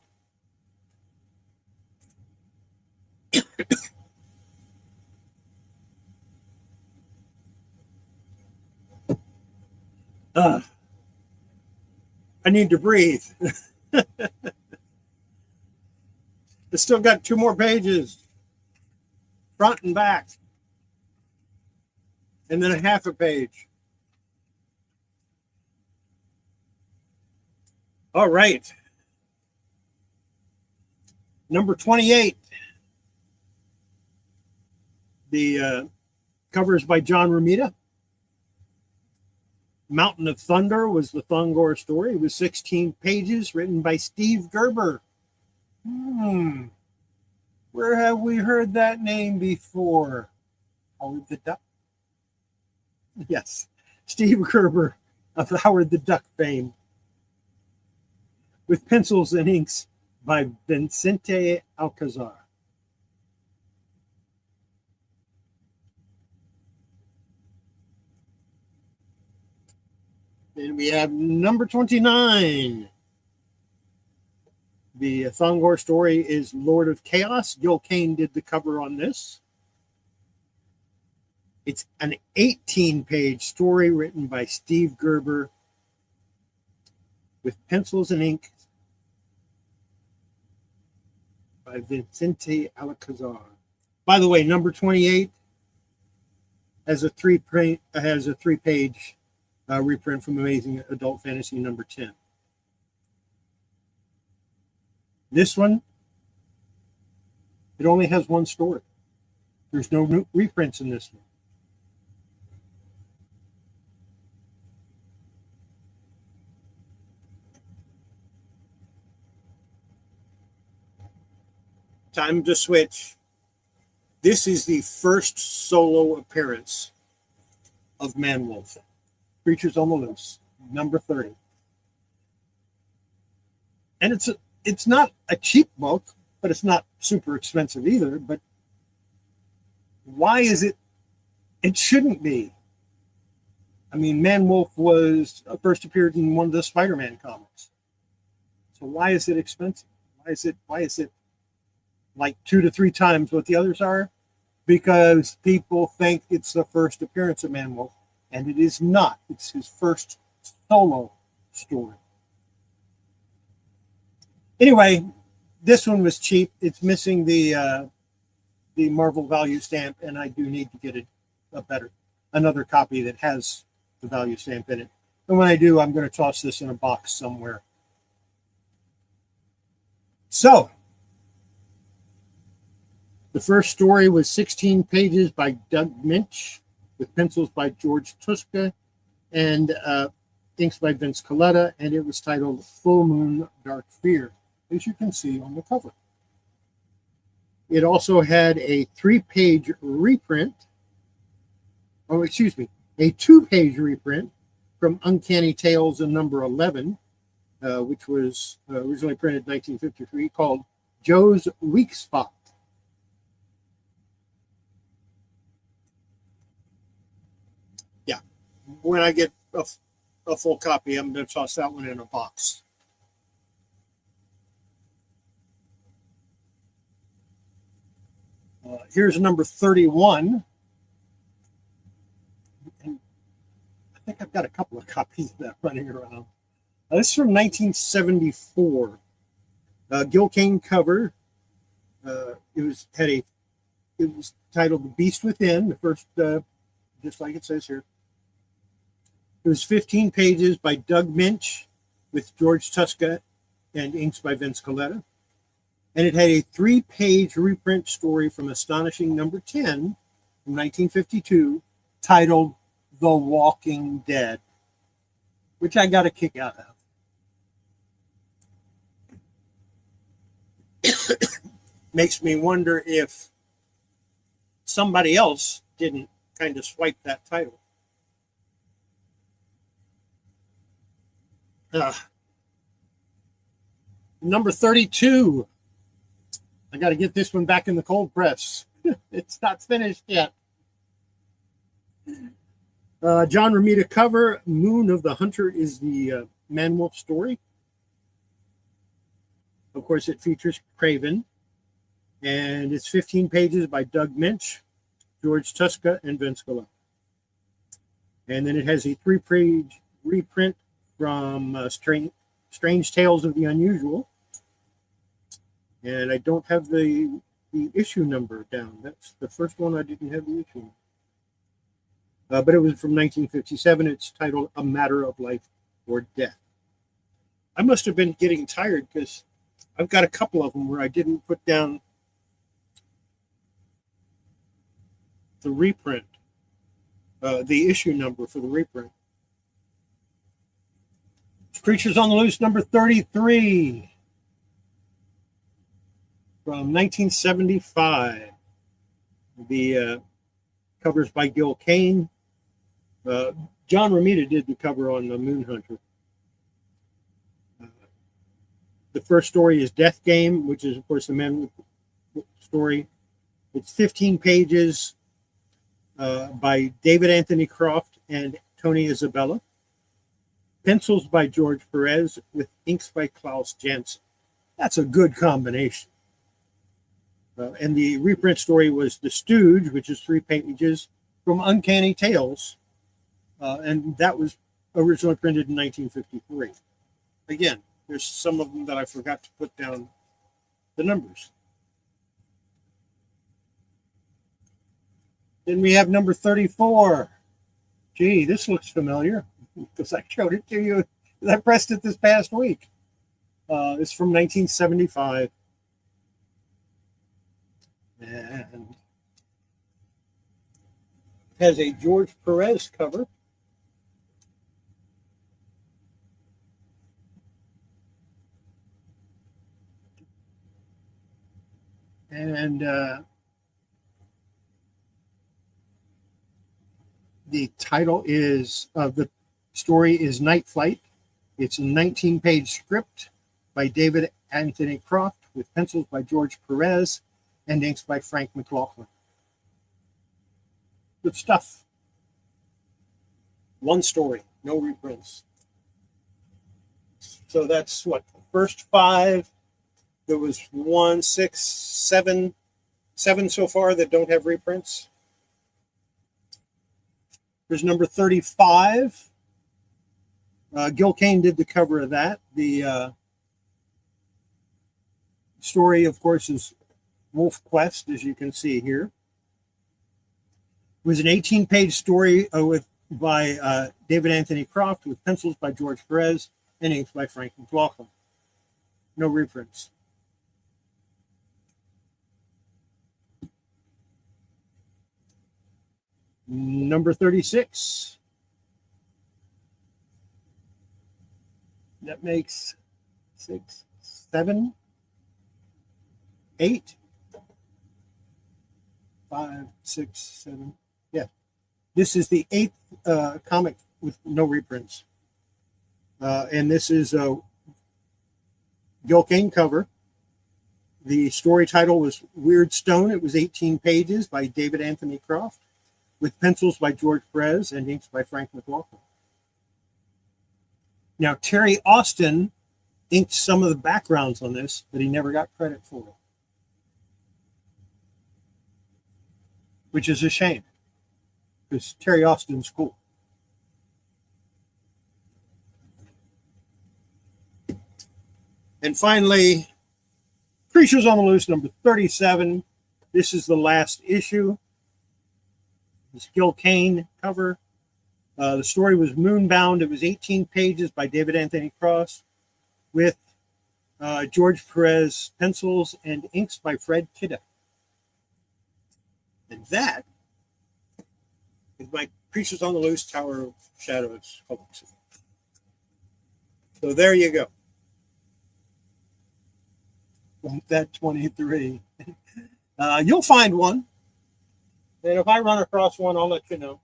I need to breathe. It's still got 2 more pages, front and back, and then a half a page. All right. Number 28. The cover is by John Romita. Mountain of Thunder was the Thongor story. It was 16 pages, written by Steve Gerber. Where have we heard that name before? Howard the Duck? Yes, Steve Gerber of Howard the Duck fame. With pencils and inks by Vicente Alcazar. And we have number 29. The Thongor story is Lord of Chaos. Gil Kane did the cover on this. It's an 18-page story written by Steve Gerber with pencils and ink by Vicente Alcazar. By the way, number 28 has a three-page reprint from Amazing Adult Fantasy number 10. This one, it only has one story. There's no new reprints in this one. Time to switch. This is the first solo appearance of Man Wolf. Creatures on the Loose, number 30. And it's not a cheap book, but it's not super expensive either. But why is it? It shouldn't be. I mean, Man Wolf was first appeared in one of the Spider-Man comics. So why is it expensive? Why is it like 2 to 3 times what the others are? Because people think it's the first appearance of Man Wolf, and it is not. It's his first solo story. Anyway, this one was cheap. It's missing the Marvel value stamp, and I do need to get another copy that has the value stamp in it. And when I do, I'm going to toss this in a box somewhere. So, the first story was 16 pages by Doug Minch, with pencils by George Tuska and inks by Vince Colletta, and it was titled Full Moon, Dark Fear, as you can see on the cover. It also had a 3-page reprint, a 2-page reprint from Uncanny Tales in number 11, which was originally printed in 1953, called Joe's Weak Spot. Yeah, when I get a full copy, I'm going to toss that one in a box. Here's number 31. And I think I've got a couple of copies of that running around. This is from 1974. Gil Kane cover. It was titled The Beast Within, the first, just like it says here. It was 15 pages by Doug Minch with George Tuska and inks by Vince Colletta. And it had a 3-page reprint story from Astonishing number 10 from 1952 titled The Walking Dead, which I got a kick out of. Makes me wonder if somebody else didn't kind of swipe that title. Number 32. I got to get this one back in the cold press. It's not finished yet. John Romita cover. Moon of the Hunter is the Man-Wolf story. Of course, it features Craven. And it's 15 pages by Doug Minch, George Tuska, and Vince Gillette. And then it has a 3-page reprint from Strange Tales of the Unusual. And I don't have the issue number down. That's the first one I didn't have the issue. But it was from 1957. It's titled A Matter of Life or Death. I must have been getting tired because I've got a couple of them where I didn't put down the reprint, the issue number for the reprint. Creatures on the Loose, number 33. From 1975. The covers by Gil Kane. John Romita did the cover on the Moon Hunter. The first story is Death Game, which is, of course, the Man story. It's 15 pages by David Anthony Croft and Tony Isabella. Pencils by George Perez with inks by Klaus Janson. That's a good combination. And the reprint story was The Stooge, which is 3 pages from Uncanny Tales. And that was originally printed in 1953. Again, there's some of them that I forgot to put down the numbers. Then we have number 34. Gee, this looks familiar because I showed it to you. I pressed it this past week. It's from 1975. And it has a George Perez cover. And the title is the story is Night Flight. It's a 19-page script by David Anthony Croft with pencils by George Perez and inks by Frank McLaughlin. Good stuff. One story, no reprints. So that's what, the first 5. There was 1, 6, 7 so far that don't have reprints. There's number 35. Gil Kane did the cover of that. The story, of course, is Wolf Quest, as you can see here. It was an 18-page story by David Anthony Croft with pencils by George Perez and inks by Frank McLaughlin. No reprints. Number 36. That makes 6, 7, 8, 5, 6, 7. Yeah. This is the 8th comic with no reprints. And this is a Gil Kane cover. The story title was Weird Stone. It was 18 pages by David Anthony Croft with pencils by George Perez and inks by Frank McLaughlin. Now, Terry Austin inked some of the backgrounds on this, but he never got credit for it, which is a shame because Terry Austin's cool. And finally, Creatures on the Loose, number 37. This is the last issue. This Gil Kane cover. The story was Moonbound. It was 18 pages by David Anthony Cross with George Perez pencils and inks by Fred Kidda. And that is my Creatures on the Loose Tower of Shadows collection. So there you go. That 23. You'll find one. And if I run across one, I'll let you know.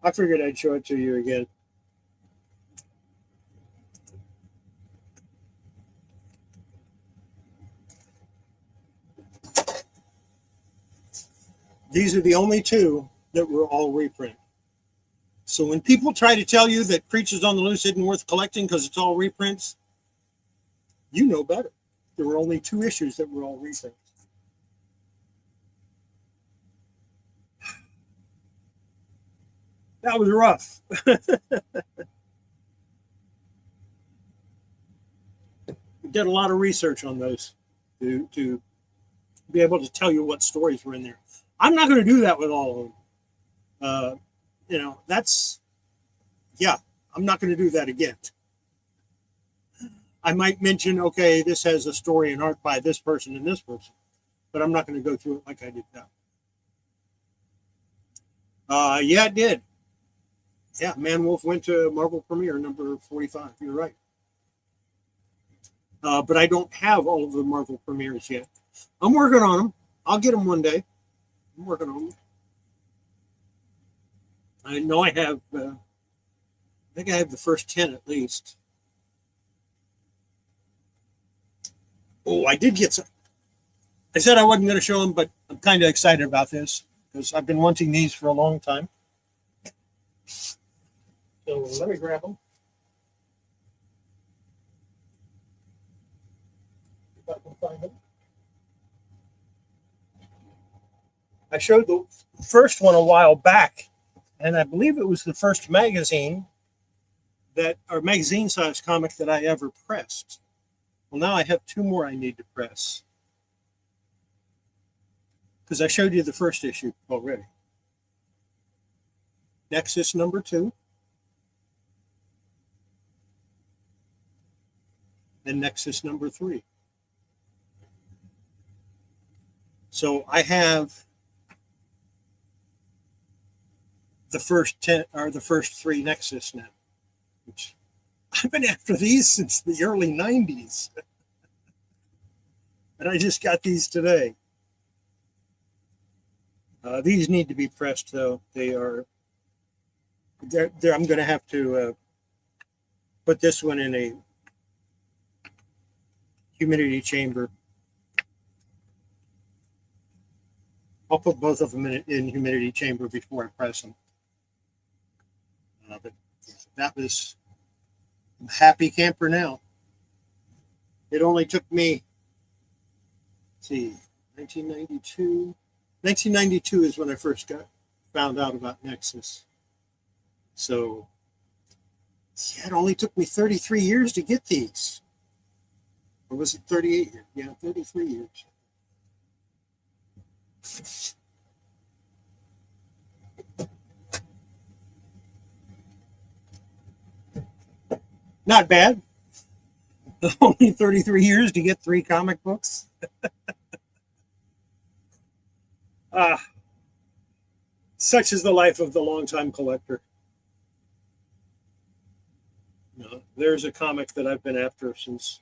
I figured I'd show it to you again. These are the only two that were all reprint. So when people try to tell you that Creatures on the Loose isn't worth collecting because it's all reprints, you know better. There were only 2 issues that were all reprints. That was rough. We did a lot of research on those to be able to tell you what stories were in there. I'm not going to do that with all of them. I'm not going to do that again. I might mention, okay, this has a story and art by this person and this person, but I'm not going to go through it like I did now. Yeah, it did. Yeah, Man Wolf went to Marvel Premiere number 45. You're right. But I don't have all of the Marvel premieres yet. I'm working on them. I'll get them one day. I'm working on them. I know I have, I think I have the first 10 at least. Oh, I did get some. I said I wasn't going to show them, but I'm kind of excited about this because I've been wanting these for a long time. So let me grab them. If I can find them. I showed the first one a while back, and I believe it was the first magazine magazine-size comic that I ever pressed. Well, now I have 2 more I need to press because I showed you the first issue already. Nexus number 2 and Nexus number 3. So I have the first 10 or the first 3 Nexus now, which I've been after these since the early 90s. And I just got these today. These need to be pressed, though. I'm going to have to put this one in a humidity chamber. I'll put both of them in humidity chamber before I press them. But that was, I'm a happy camper now. It only took me, let's see, 1992. 1992 is when I first found out about Nexus. So, yeah, it only took me 33 years to get these. Or was it 38 years? Yeah, 33 years. Not bad. Only 33 years to get 3 comic books. Such is the life of the longtime collector. There's a comic that I've been after since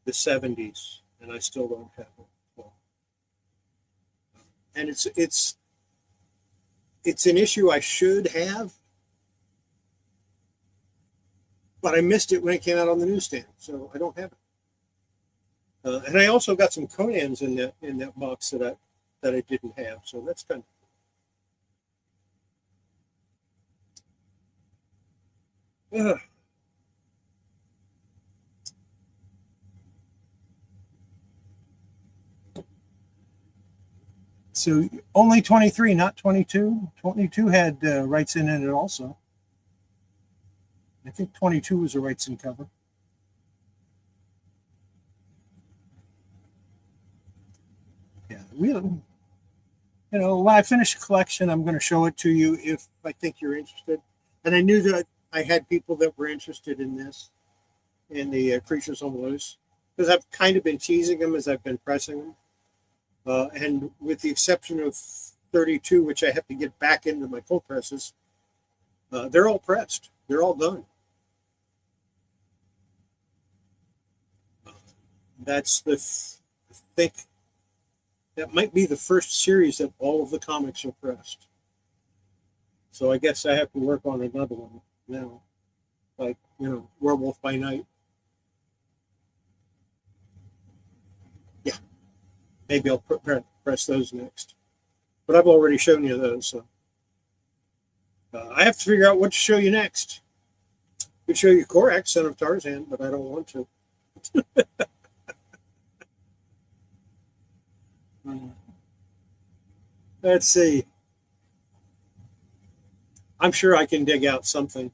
the 70s, and I still don't have it. Well, and it's an issue I should have, but I missed it when it came out on the newsstand, so I don't have it. And I also got some Conans in that box that I didn't have, so that's kind of. So only 23, not 22. 22 had rights in it also. I think 22 was a rights in cover. Yeah, when I finish the collection, I'm going to show it to you if I think you're interested. And I knew that I had people that were interested in this, in the Creatures on the Loose, because I've kind of been teasing them as I've been pressing them. And with the exception of 32, which I have to get back into my cold presses, they're all pressed. They're all done. That's I think that might be the first series that all of the comics are pressed. So I guess I have to work on another one now, like, Werewolf by Night. Yeah, maybe I'll press those next. But I've already shown you those, so I have to figure out what to show you next. I could show you Korak, Son of Tarzan, but I don't want to. Let's see. I'm sure I can dig out something.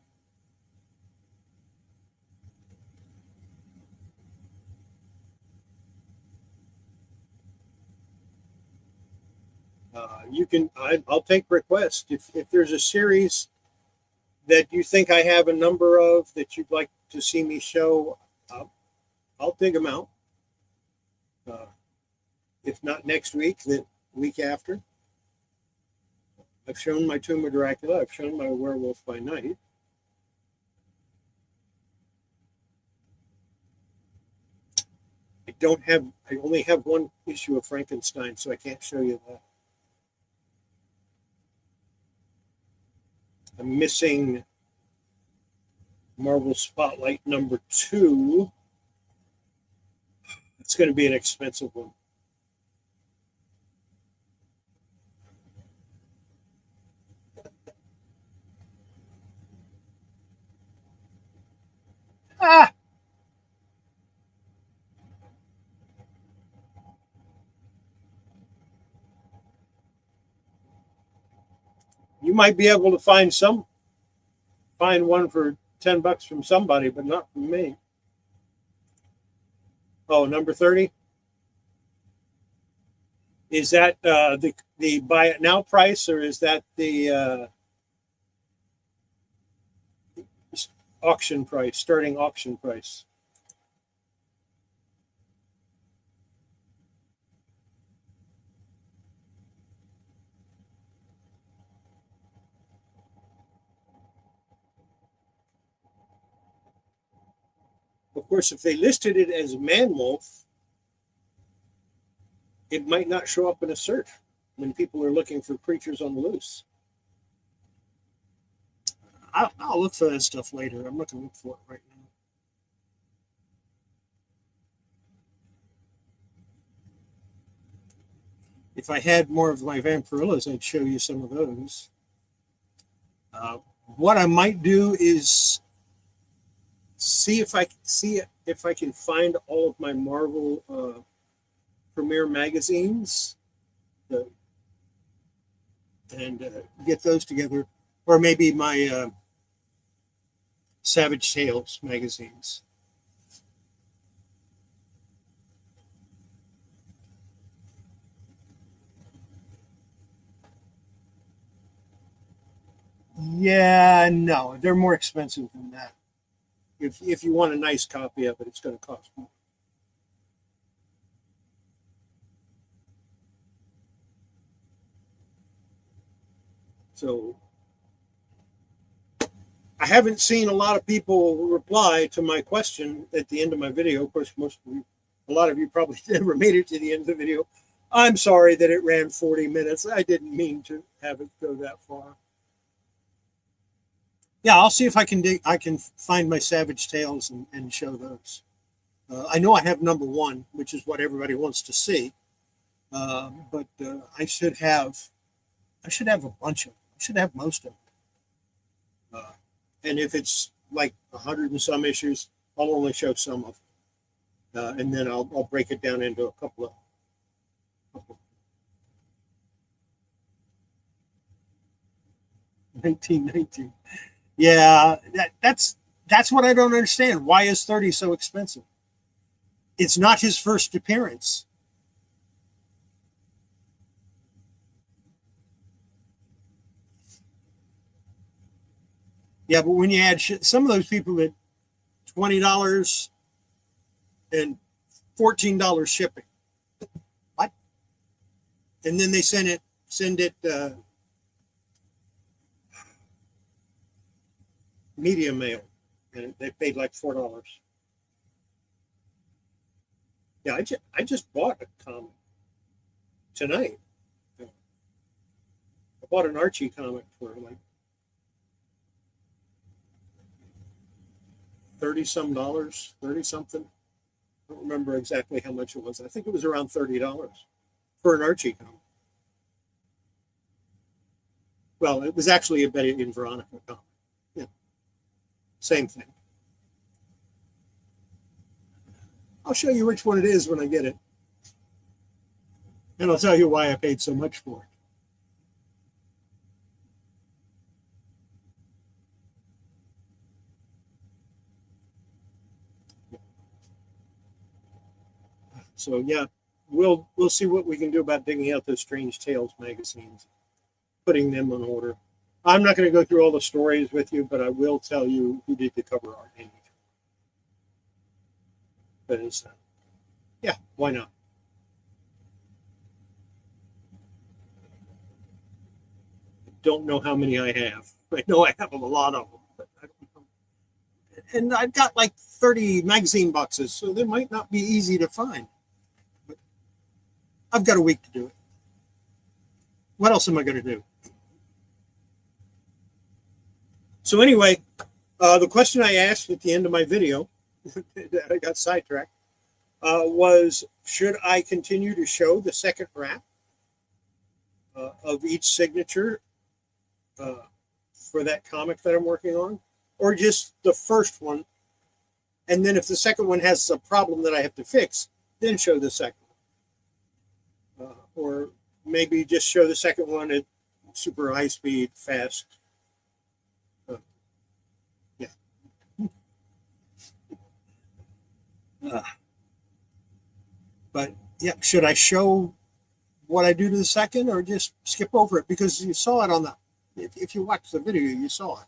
You can. I'll take requests if there's a series that you think I have a number of that you'd like to see me show. I'll dig them out. If not next week, then week after. I've shown my Tomb of Dracula. I've shown my Werewolf by Night. I only have one issue of Frankenstein, so I can't show you that. I'm missing Marvel Spotlight number 2. It's going to be an expensive one. Ah! You might be able to find one for $10 from somebody, but not from me. Oh, number 30. Is that the buy it now price, or is that the auction price, starting auction price? Of course, if they listed it as Man-Wolf, it might not show up in a search when people are looking for creatures on the loose. I'll look for that stuff later. I'm not going to look for it right now. If I had more of my Vampirillas, I'd show you some of those. What I might do is see if I can find all of my Marvel Premiere magazines, and get those together, or maybe my Savage Tales magazines. Yeah, no, they're more expensive than that. If you want a nice copy of it, it's going to cost more. So I haven't seen a lot of people reply to my question at the end of my video. Of course, a lot of you probably never made it to the end of the video. I'm sorry that it ran 40 minutes. I didn't mean to have it go that far. Yeah, I'll see if I can find my Savage Tales and show those. I know I have number 1, which is what everybody wants to see. But I should have a bunch of them. I should have most of them. And if it's like 100 and some issues, I'll only show some of them. And then I'll break it down into a couple of 1919. Yeah, that's what I don't understand. Why is 30 so expensive? It's not his first appearance. Yeah, but when you add some of those people at $20 and $14 shipping, what? And then they send it media mail, and they paid like $4. Yeah, I just bought a comic tonight. I bought an Archie comic for like $30 some, 30 something. I don't remember exactly how much it was. I think it was around $30 for an Archie comic. Well, it was actually a Betty and Veronica comic. Yeah, same thing. I'll show you which one it is when I get it. And I'll tell you why I paid so much for it. So yeah, we'll see what we can do about digging out those Strange Tales magazines, putting them on order. I'm not going to go through all the stories with you, but I will tell you who did the cover art. Because, yeah, why not? I don't know how many I have. I know I have a lot of them, but I don't know. And I've got like 30 magazine boxes, so they might not be easy to find. But I've got a week to do it. What else am I going to do? So anyway, the question I asked at the end of my video, that I got sidetracked, was should I continue to show the second wrap of each signature for that comic that I'm working on, or just the first one, and then if the second one has a problem that I have to fix, then show the second one, or maybe just show the second one at super high speed, fast. But yeah, should I show what I do to the second or just skip over it? Because you saw it on the, if you watch the video, you saw it.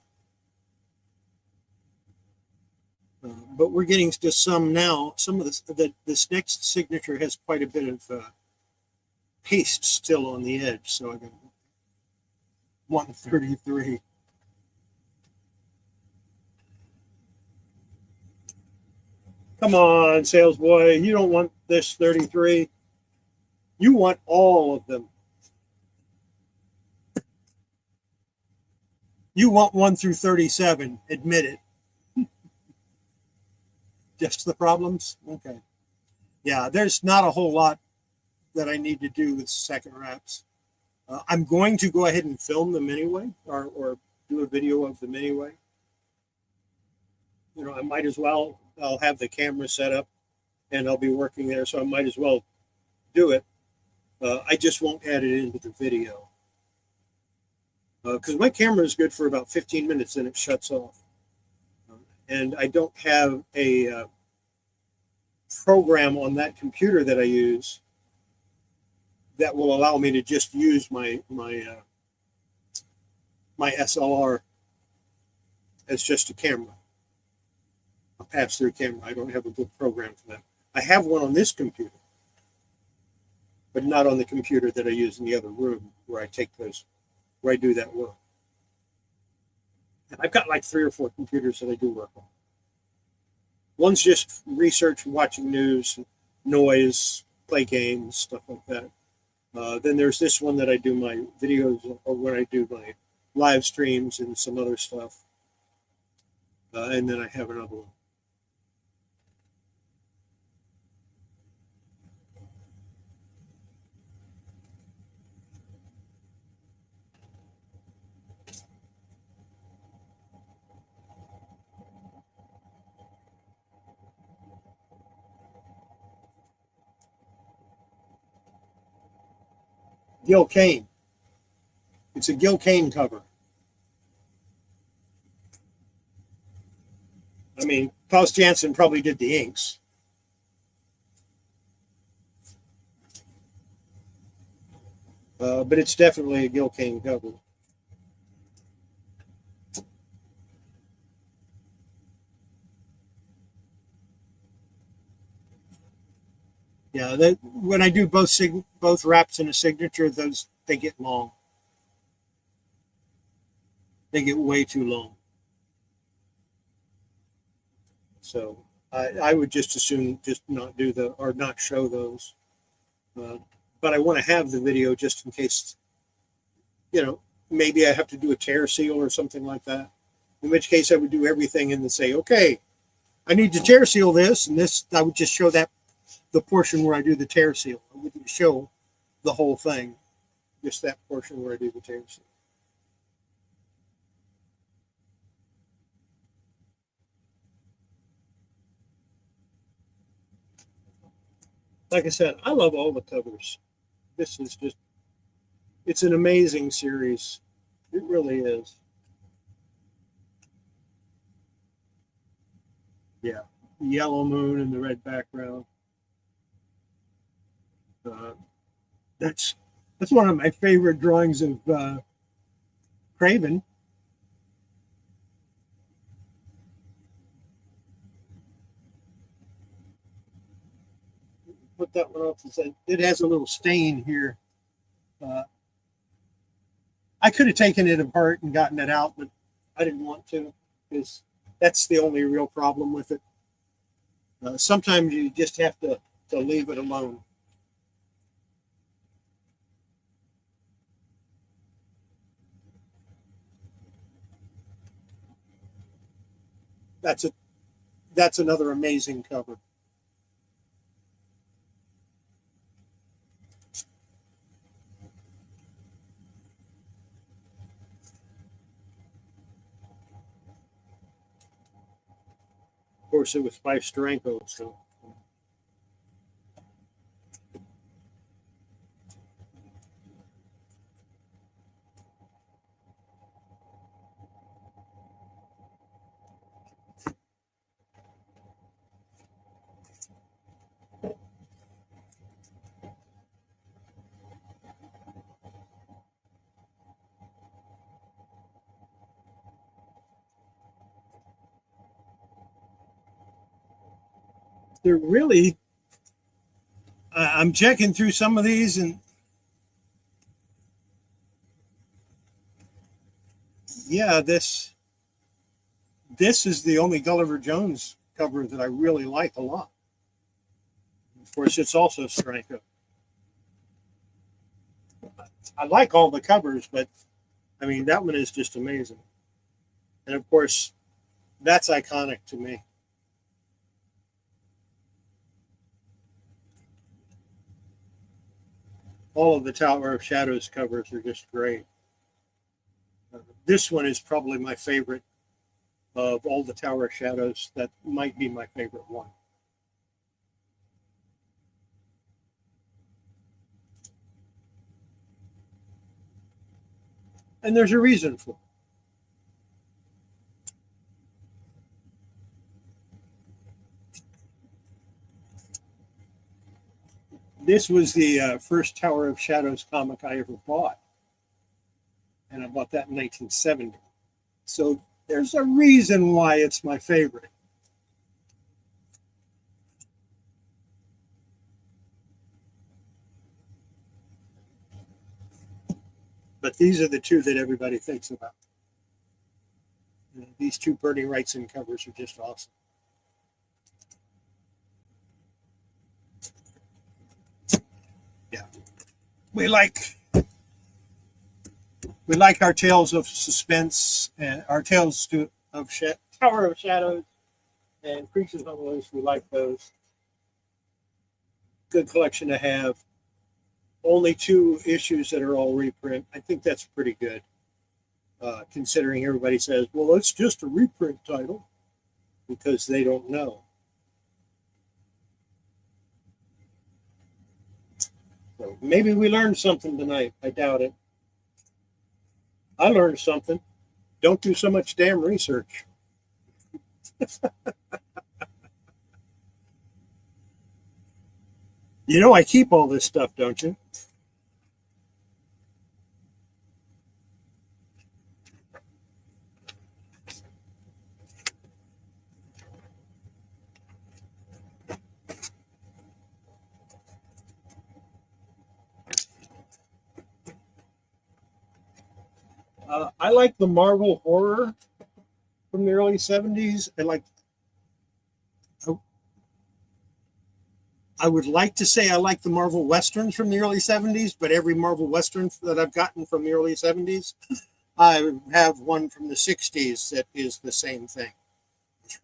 But we're getting to some now. Some of this next signature has quite a bit of paste still on the edge. So I got 133. Come on, sales boy. You don't want this 33. You want all of them. You want 1 through 37. Admit it. Just the problems? Okay. Yeah, there's not a whole lot that I need to do with second wraps. I'm going to go ahead and film them anyway, or do a video of them anyway. You know, I might as well. I'll have the camera set up and I'll be working there, so I might as well do it. I just won't add it into the video. Because my camera is good for about 15 minutes, then it shuts off. And I don't have a program on that computer that I use that will allow me to just use my SLR as just a camera. A pass-through camera. I don't have a good program for that. I have one on this computer, but not on the computer that I use in the other room where I take those, where I do that work. And I've got like 3 or 4 computers that I do work on. One's just research, watching news, noise, play games, stuff like that. Then there's this one that I do my videos, or when I do my live streams and some other stuff. And then I have another one. Gil Kane. It's a Gil Kane cover. I mean, Klaus Janson probably did the inks. But it's definitely a Gil Kane cover. Yeah, when I do both wraps in a signature, they get long. They get way too long. So I would just assume just not do or not show those. But I want to have the video just in case, you know, maybe I have to do a tear seal or something like that. In which case I would do everything and then say, okay, I need to tear seal this, and this I would just show that the portion where I do the tear seal. I wouldn't show the whole thing, just that portion where I do the tear seal. Like I said, I love all the covers. This is just, it's an amazing series. It really is. Yeah, the yellow moon and the red background. That's one of my favorite drawings of Craven. Put that one off. It has a little stain here. I could have taken it apart and gotten it out, but I didn't want to, because that's the only real problem with it. Sometimes you just have to leave it alone. That's another amazing cover. Of course, it was by Steranko, so. They're really, I'm checking through some of these, and yeah, this is the only Gulliver Jones cover that I really like a lot. Of course, it's also Steranko. I like all the covers, but I mean, that one is just amazing. And of course, that's iconic to me. All of the Tower of Shadows covers are just great. This one is probably my favorite of all the Tower of Shadows. That might be my favorite one. And there's a reason for it. This was the first Tower of Shadows comic I ever bought. And I bought that in 1970. So there's a reason why it's my favorite. But these are the two that everybody thinks about. These two Bernie Wrightson covers are just awesome. Yeah. We like our Tales of Suspense and our Tales of Tower of Shadows and Creatures on the Loose. We like those. Good collection to have. Only 2 issues that are all reprint. I think that's pretty good, considering everybody says, well, it's just a reprint title, because they don't know. So maybe we learned something tonight. I doubt it. I learned something. Don't do so much damn research. You know I keep all this stuff, don't you? I like the Marvel horror from the early 70s. I would like to say I like the Marvel Westerns from the early 70s, but every Marvel Western that I've gotten from the early 70s, I have one from the 60s that is the same thing.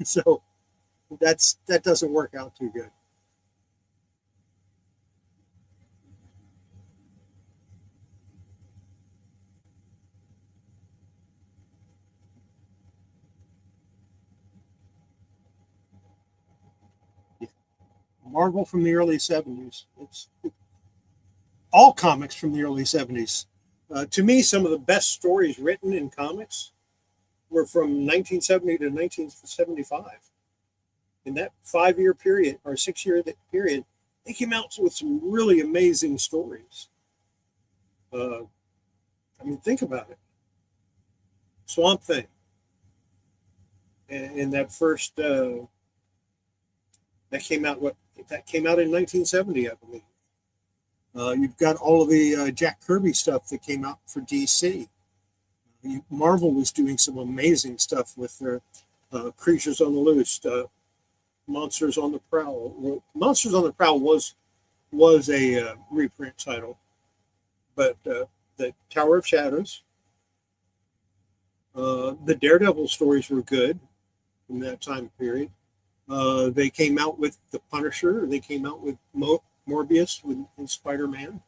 So that doesn't work out too good. Marvel from the early 70s. It's all comics from the early 70s. To me, some of the best stories written in comics were from 1970 to 1975. In that 5-year period or 6-year period, they came out with some really amazing stories. I mean, think about it. Swamp Thing. And that first that came out in 1970, I believe. You've got all of the Jack Kirby stuff that came out for DC. Marvel was doing some amazing stuff with their Creatures on the Loose, Monsters on the Prowl. Well, Monsters on the Prowl was a reprint title, but the Tower of Shadows, the Daredevil stories were good in that time period. They came out with the Punisher. They came out with Morbius in Spider-Man.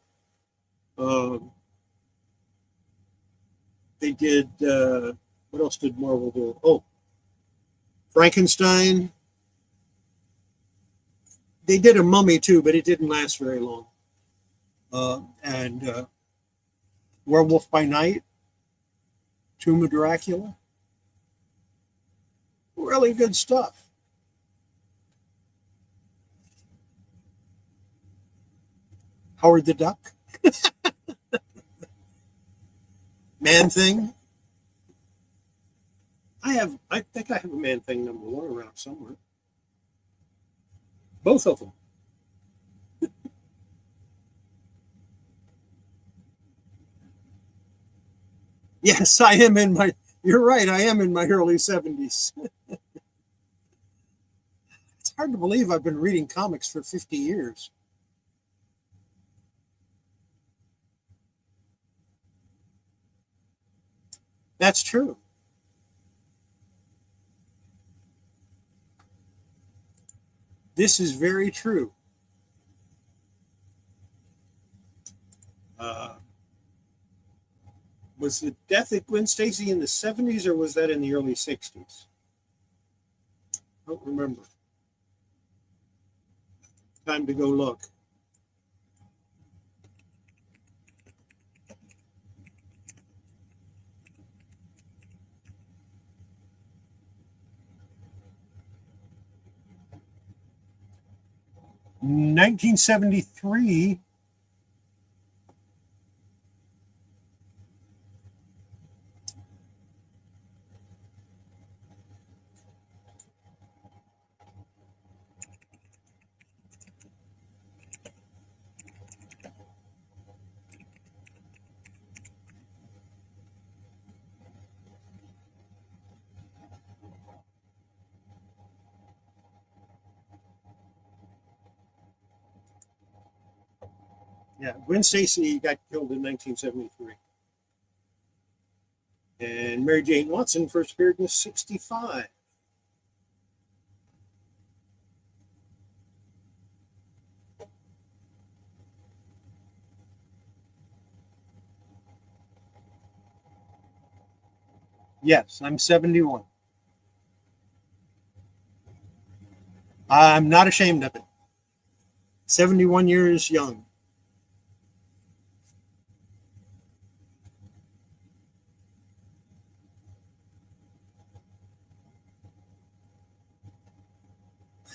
They did, what else did Marvel do? Oh, Frankenstein. They did a Mummy too, but it didn't last very long. And Werewolf by Night, Tomb of Dracula. Really good stuff. Howard the Duck. Man Thing. I think I have a Man Thing #1 around somewhere. Both of them. Yes, I am in my, you're right, I am in my early 70s. It's hard to believe I've been reading comics for 50 years. That's true. This is very true. Was the death of Gwen Stacy in the 70s or was that in the early 60s? I don't remember. Time to go look. In 1973. Yeah, Gwen Stacy got killed in 1973. And Mary Jane Watson first appeared in 65. Yes, I'm 71. I'm not ashamed of it. 71 years young.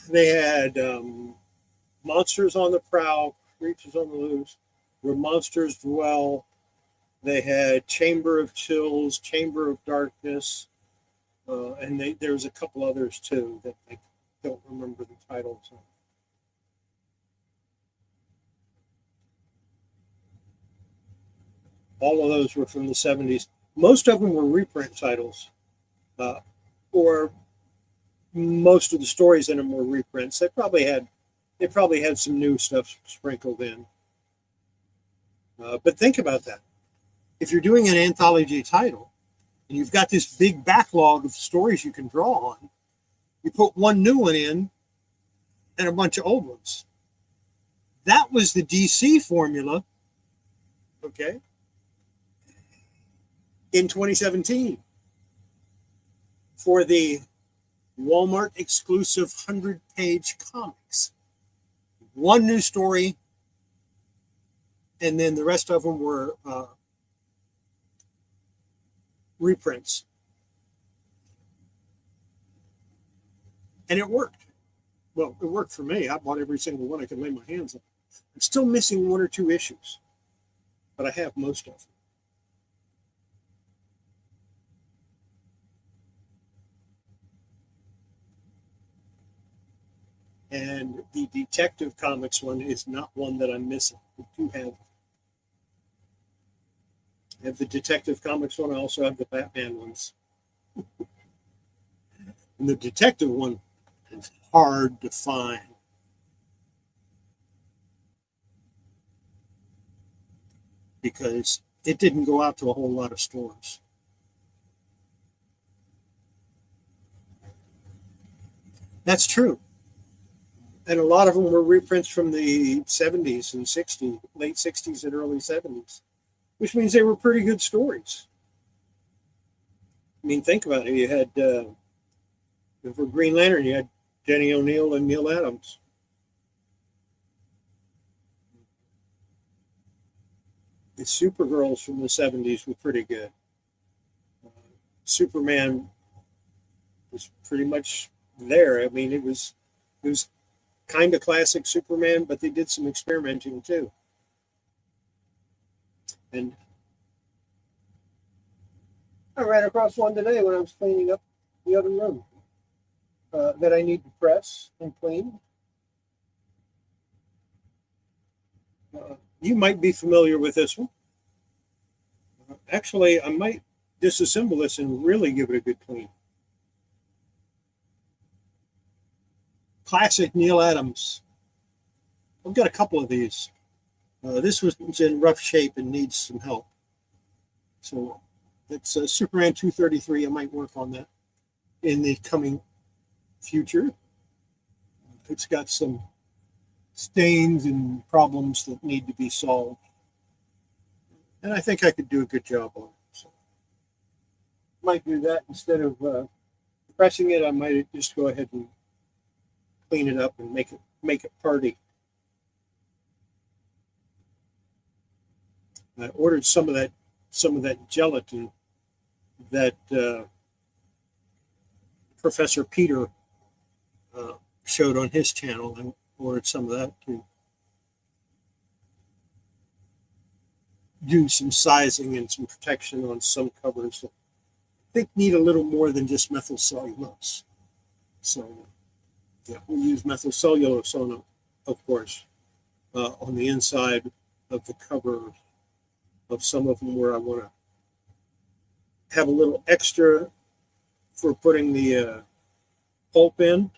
They had Monsters on the Prowl, Creatures on the Loose, Where Monsters Dwell. They had Chamber of Chills, Chamber of Darkness, and there was a couple others too that I don't remember the titles of. All of those were from the 70s. Most of them were reprint titles, or most of the stories in them were reprints. They probably had some new stuff sprinkled in. But think about that. If you're doing an anthology title and you've got this big backlog of stories you can draw on, You put one new one in and a bunch of old ones. That was the DC formula, okay, in 2017 for the Walmart exclusive 100-page comics. One new story, and then the rest of them were reprints. And it worked. Well, it worked for me. I bought every single one I could lay my hands on. I'm still missing one or two issues, but I have most of them. And the Detective Comics one is not one that I'm missing. I do have. I have the Detective Comics one. I also have the Batman ones. And the Detective one is hard to find. Because it didn't go out to a whole lot of stores. That's true. And a lot of them were reprints from the 70s and 60s, late 60s and early 70s, which means they were pretty good stories. I mean, think about it. You had, for Green Lantern, you had Denny O'Neil and Neil Adams. The Supergirls from the 70s were pretty good. Superman was pretty much there. I mean, it was kind of classic Superman, but they did some experimenting too. And I ran across one today when I was cleaning up the other room that I need to press and clean. You might be familiar with this one. Actually, I might disassemble this and really give it a good clean. Classic Neil Adams. I've got a couple of these. This was in rough shape and needs some help. So it's Superman 233. I might work on that in the coming future. It's got some stains and problems that need to be solved. And I think I could do a good job on it. So might do that instead of pressing it. I might just go ahead and clean it up and make it party. I ordered some of that gelatin that Professor Peter showed on his channel. I ordered some of that to do some sizing and some protection on some covers that I think need a little more than just methyl cellulose. So yeah, we use methyl cellulose on, of course, on the inside of the cover of some of them where I want to have a little extra for putting the pulp in.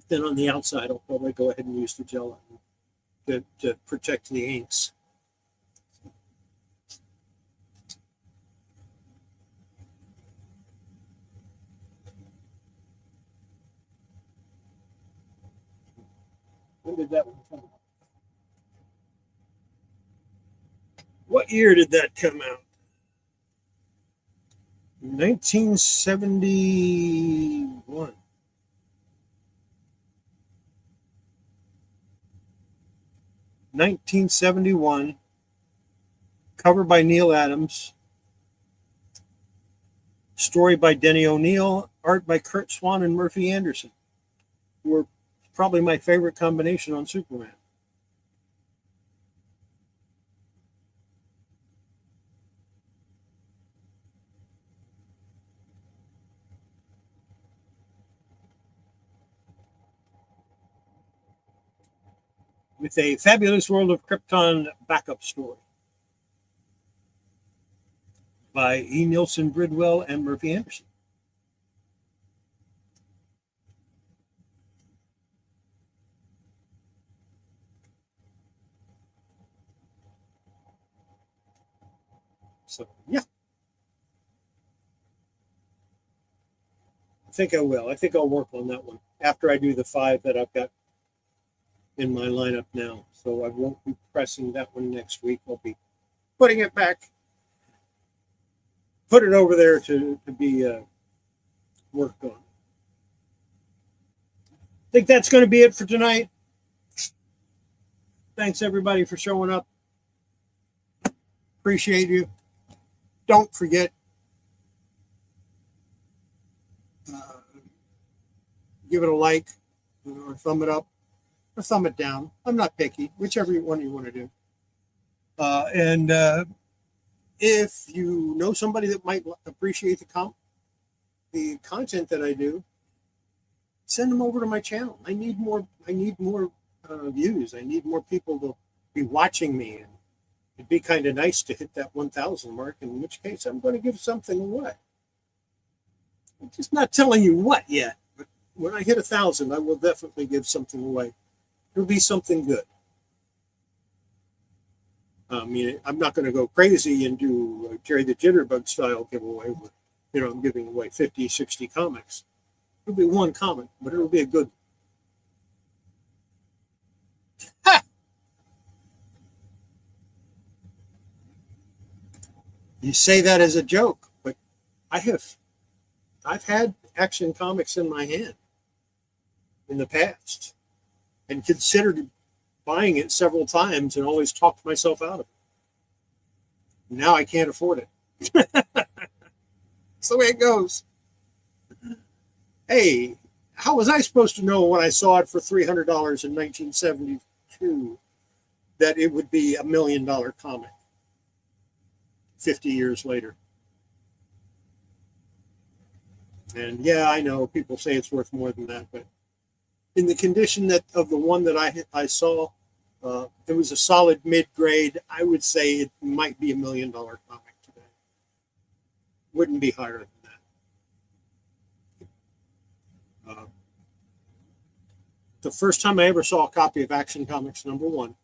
Then on the outside, I'll probably go ahead and use the gelatin to protect the inks. When did that one come out? What year did that come out? 1971. 1971. Cover by Neil Adams. Story by Denny O'Neil. Art by Kurt Swan and Murphy Anderson. Who were probably my favorite combination on Superman. With a Fabulous World of Krypton backup story by E. Nielsen Bridwell and Murphy Anderson. So, yeah. I think I will. I think I'll work on that one after I do the 5 that I've got in my lineup now. So I won't be pressing that one next week. I'll be putting it back, put it over there to be worked on. I think that's going to be it for tonight. Thanks everybody for showing up. Appreciate you. Don't forget, give it a like or thumb it up or thumb it down. I'm not picky, whichever one you want to do. And if you know somebody that might appreciate the content that I do, send them over to my channel. I need more views. I need more people to be watching me, and it'd be kind of nice to hit that 1,000 mark, in which case I'm going to give something away. I'm just not telling you what yet, but when I hit 1,000, I will definitely give something away. It'll be something good. I mean, I'm not going to go crazy and do a Jerry the Jitterbug style giveaway where, you know, I'm giving away 50, 60 comics. It'll be one comic, but it'll be a good one. Ha! You say that as a joke, but I've had Action Comics in my hand in the past and considered buying it several times and always talked myself out of it. Now I can't afford it. That's the way it goes. Hey, how was I supposed to know when I saw it for $300 in 1972 that it would be $1 million comic 50 years later? And yeah, I know people say it's worth more than that, but in the condition that of the one that I saw, it was a solid mid-grade. I would say it might be $1 million comic today. Wouldn't be higher than that. The first time I ever saw a copy of Action Comics #1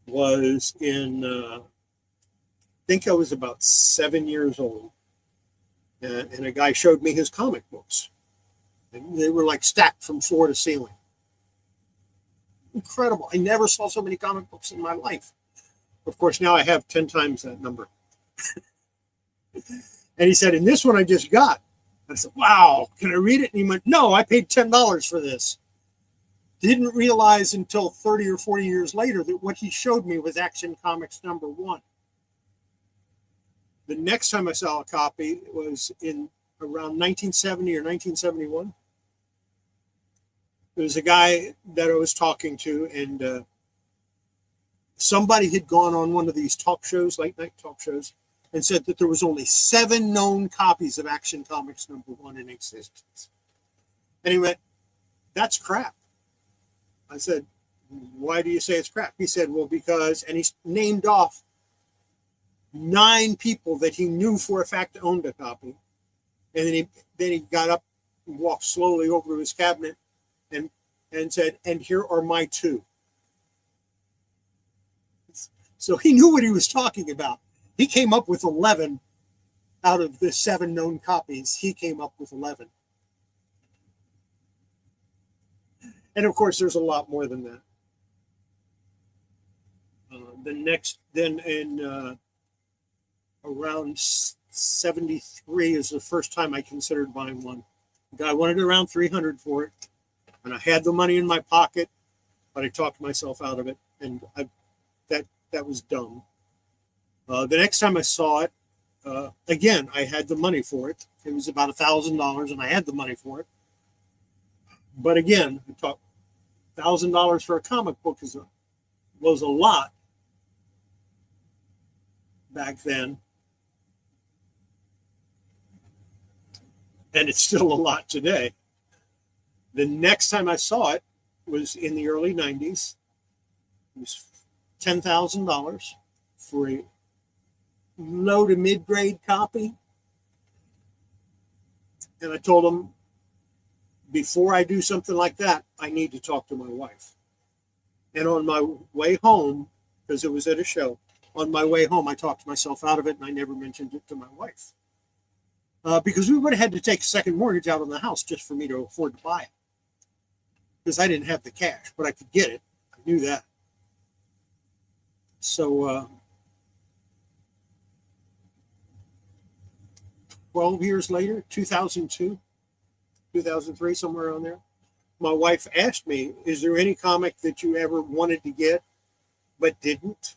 was in, I think I was about 7 years old. And a guy showed me his comic books. And they were like stacked from floor to ceiling. Incredible. I never saw so many comic books in my life. Of course, now I have 10 times that number. And he said, and this one I just got. I said, wow, can I read it? And he went, no, I paid $10 for this. Didn't realize until 30 or 40 years later that what he showed me was Action Comics #1. The next time I saw a copy was in around 1970 or 1971. There was a guy that I was talking to, and somebody had gone on one of these talk shows, late night talk shows, and said that there was only 7 known copies of Action Comics #1 in existence. And he went, that's crap. I said, why do you say it's crap? He said, well, because, and he named off 9 people that he knew for a fact owned a copy. And then he got up and walked slowly over to his cabinet and said, and here are my 2. So he knew what he was talking about. He came up with 11 out of the 7 known copies. He came up with 11. And of course, there's a lot more than that. Then in around 73 is the first time I considered buying one. The guy wanted around $300 for it, and I had the money in my pocket, but I talked myself out of it, and that was dumb. The next time I saw it, again, I had the money for it. It was about $1,000, and I had the money for it. But again, I talked $1,000 for a comic book was a lot back then. And it's still a lot today. The next time I saw it was in the early 90s. It was $10,000 for a low to mid-grade copy. And I told him, before I do something like that, I need to talk to my wife. And on my way home, because it was at a show, on my way home, I talked myself out of it, and I never mentioned it to my wife. because we would have had to take a second mortgage out on the house just for me to afford to buy it. Because I didn't have the cash, but I could get it. I knew that. So 12 years later, 2002, 2003, somewhere around there, my wife asked me, is there any comic that you ever wanted to get but didn't?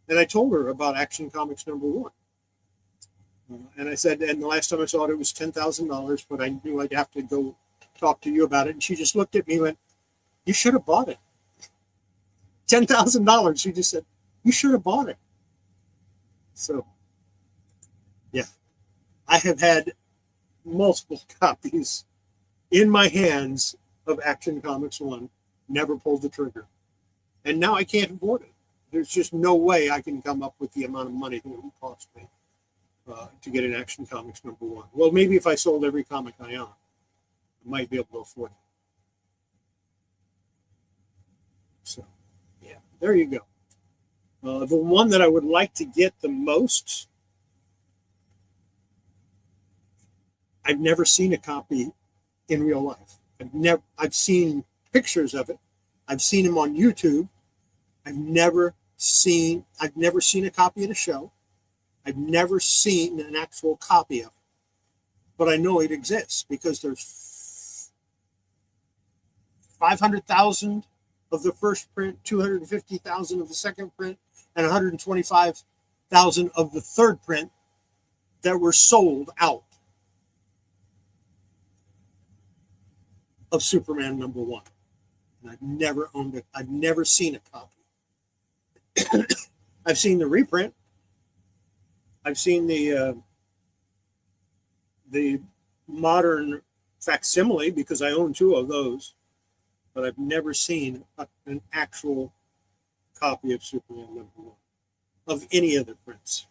And I told her about Action Comics #1. And I said, and the last time I saw it, it was $10,000, but I knew I'd have to go talk to you about it. And she just looked at me and went, you should have bought it. $10,000. She just said, you should have bought it. So, yeah, I have had multiple copies in my hands of Action Comics 1, never pulled the trigger. And now I can't afford it. There's just no way I can come up with the amount of money that it would cost me to get an Action Comics #1. Well, maybe if I sold every comic I own, I might be able to afford it. So, yeah, there you go. The one that I would like to get the most, I've never seen a copy in real life. I've seen pictures of it. I've seen them on YouTube. I've never seen a copy at a show. I've never seen an actual copy of it. But I know it exists because there's 500,000 of the first print, 250,000 of the second print, and 125,000 of the third print that were sold out of Superman #1. And I've never owned it. I've never seen a copy. I've seen the reprint. I've seen the modern facsimile because I own 2 of those, but I've never seen an actual copy of Superman #1 of any of the prints.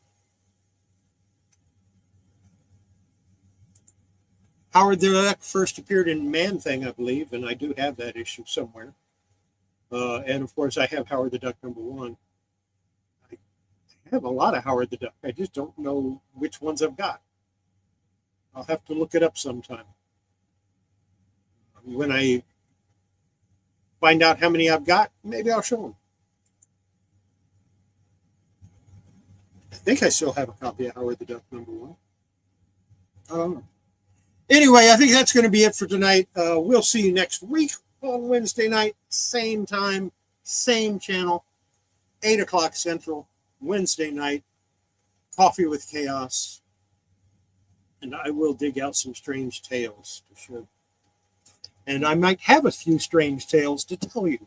Howard the Duck first appeared in Man Thing, I believe, and I do have that issue somewhere. And of course, I have Howard the Duck #1. I have a lot of Howard the Duck. I just don't know which ones I've got. I'll have to look it up sometime. When I find out how many I've got, maybe I'll show them. I think I still have a copy of Howard the Duck #1. I don't know. Anyway, I think that's going to be it for tonight. We'll see you next week on Wednesday night, same time, same channel, 8 o'clock Central, Wednesday night, Coffee with Chaos. And I will dig out some strange tales to show. And I might have a few strange tales to tell you.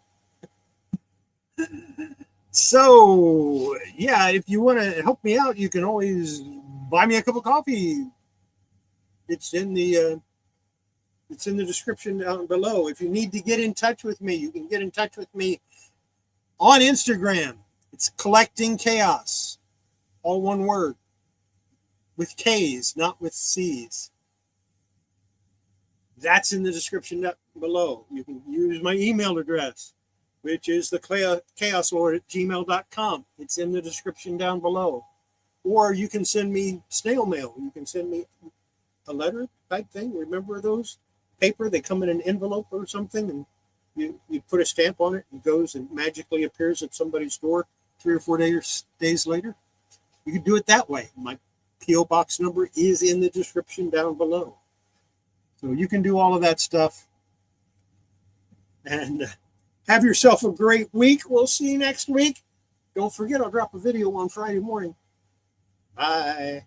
So, yeah, if you want to help me out, you can always buy me a cup of coffee. It's in the description down below. If you need to get in touch with me, you can get in touch with me on Instagram. It's Kollecting Kaos, all one word, with K's, not with C's. That's in the description down below. You can use my email address, which is thechaoslord@gmail.com. It's in the description down below. Or you can send me snail mail. You can send me a letter type thing. Remember those? Paper, they come in an envelope or something, and you put a stamp on it, and it goes and magically appears at somebody's door 3 or 4 days later. You can do it that way. My P.O. box number is in the description down below. So you can do all of that stuff. And have yourself a great week. We'll see you next week. Don't forget, I'll drop a video on Friday morning. Bye.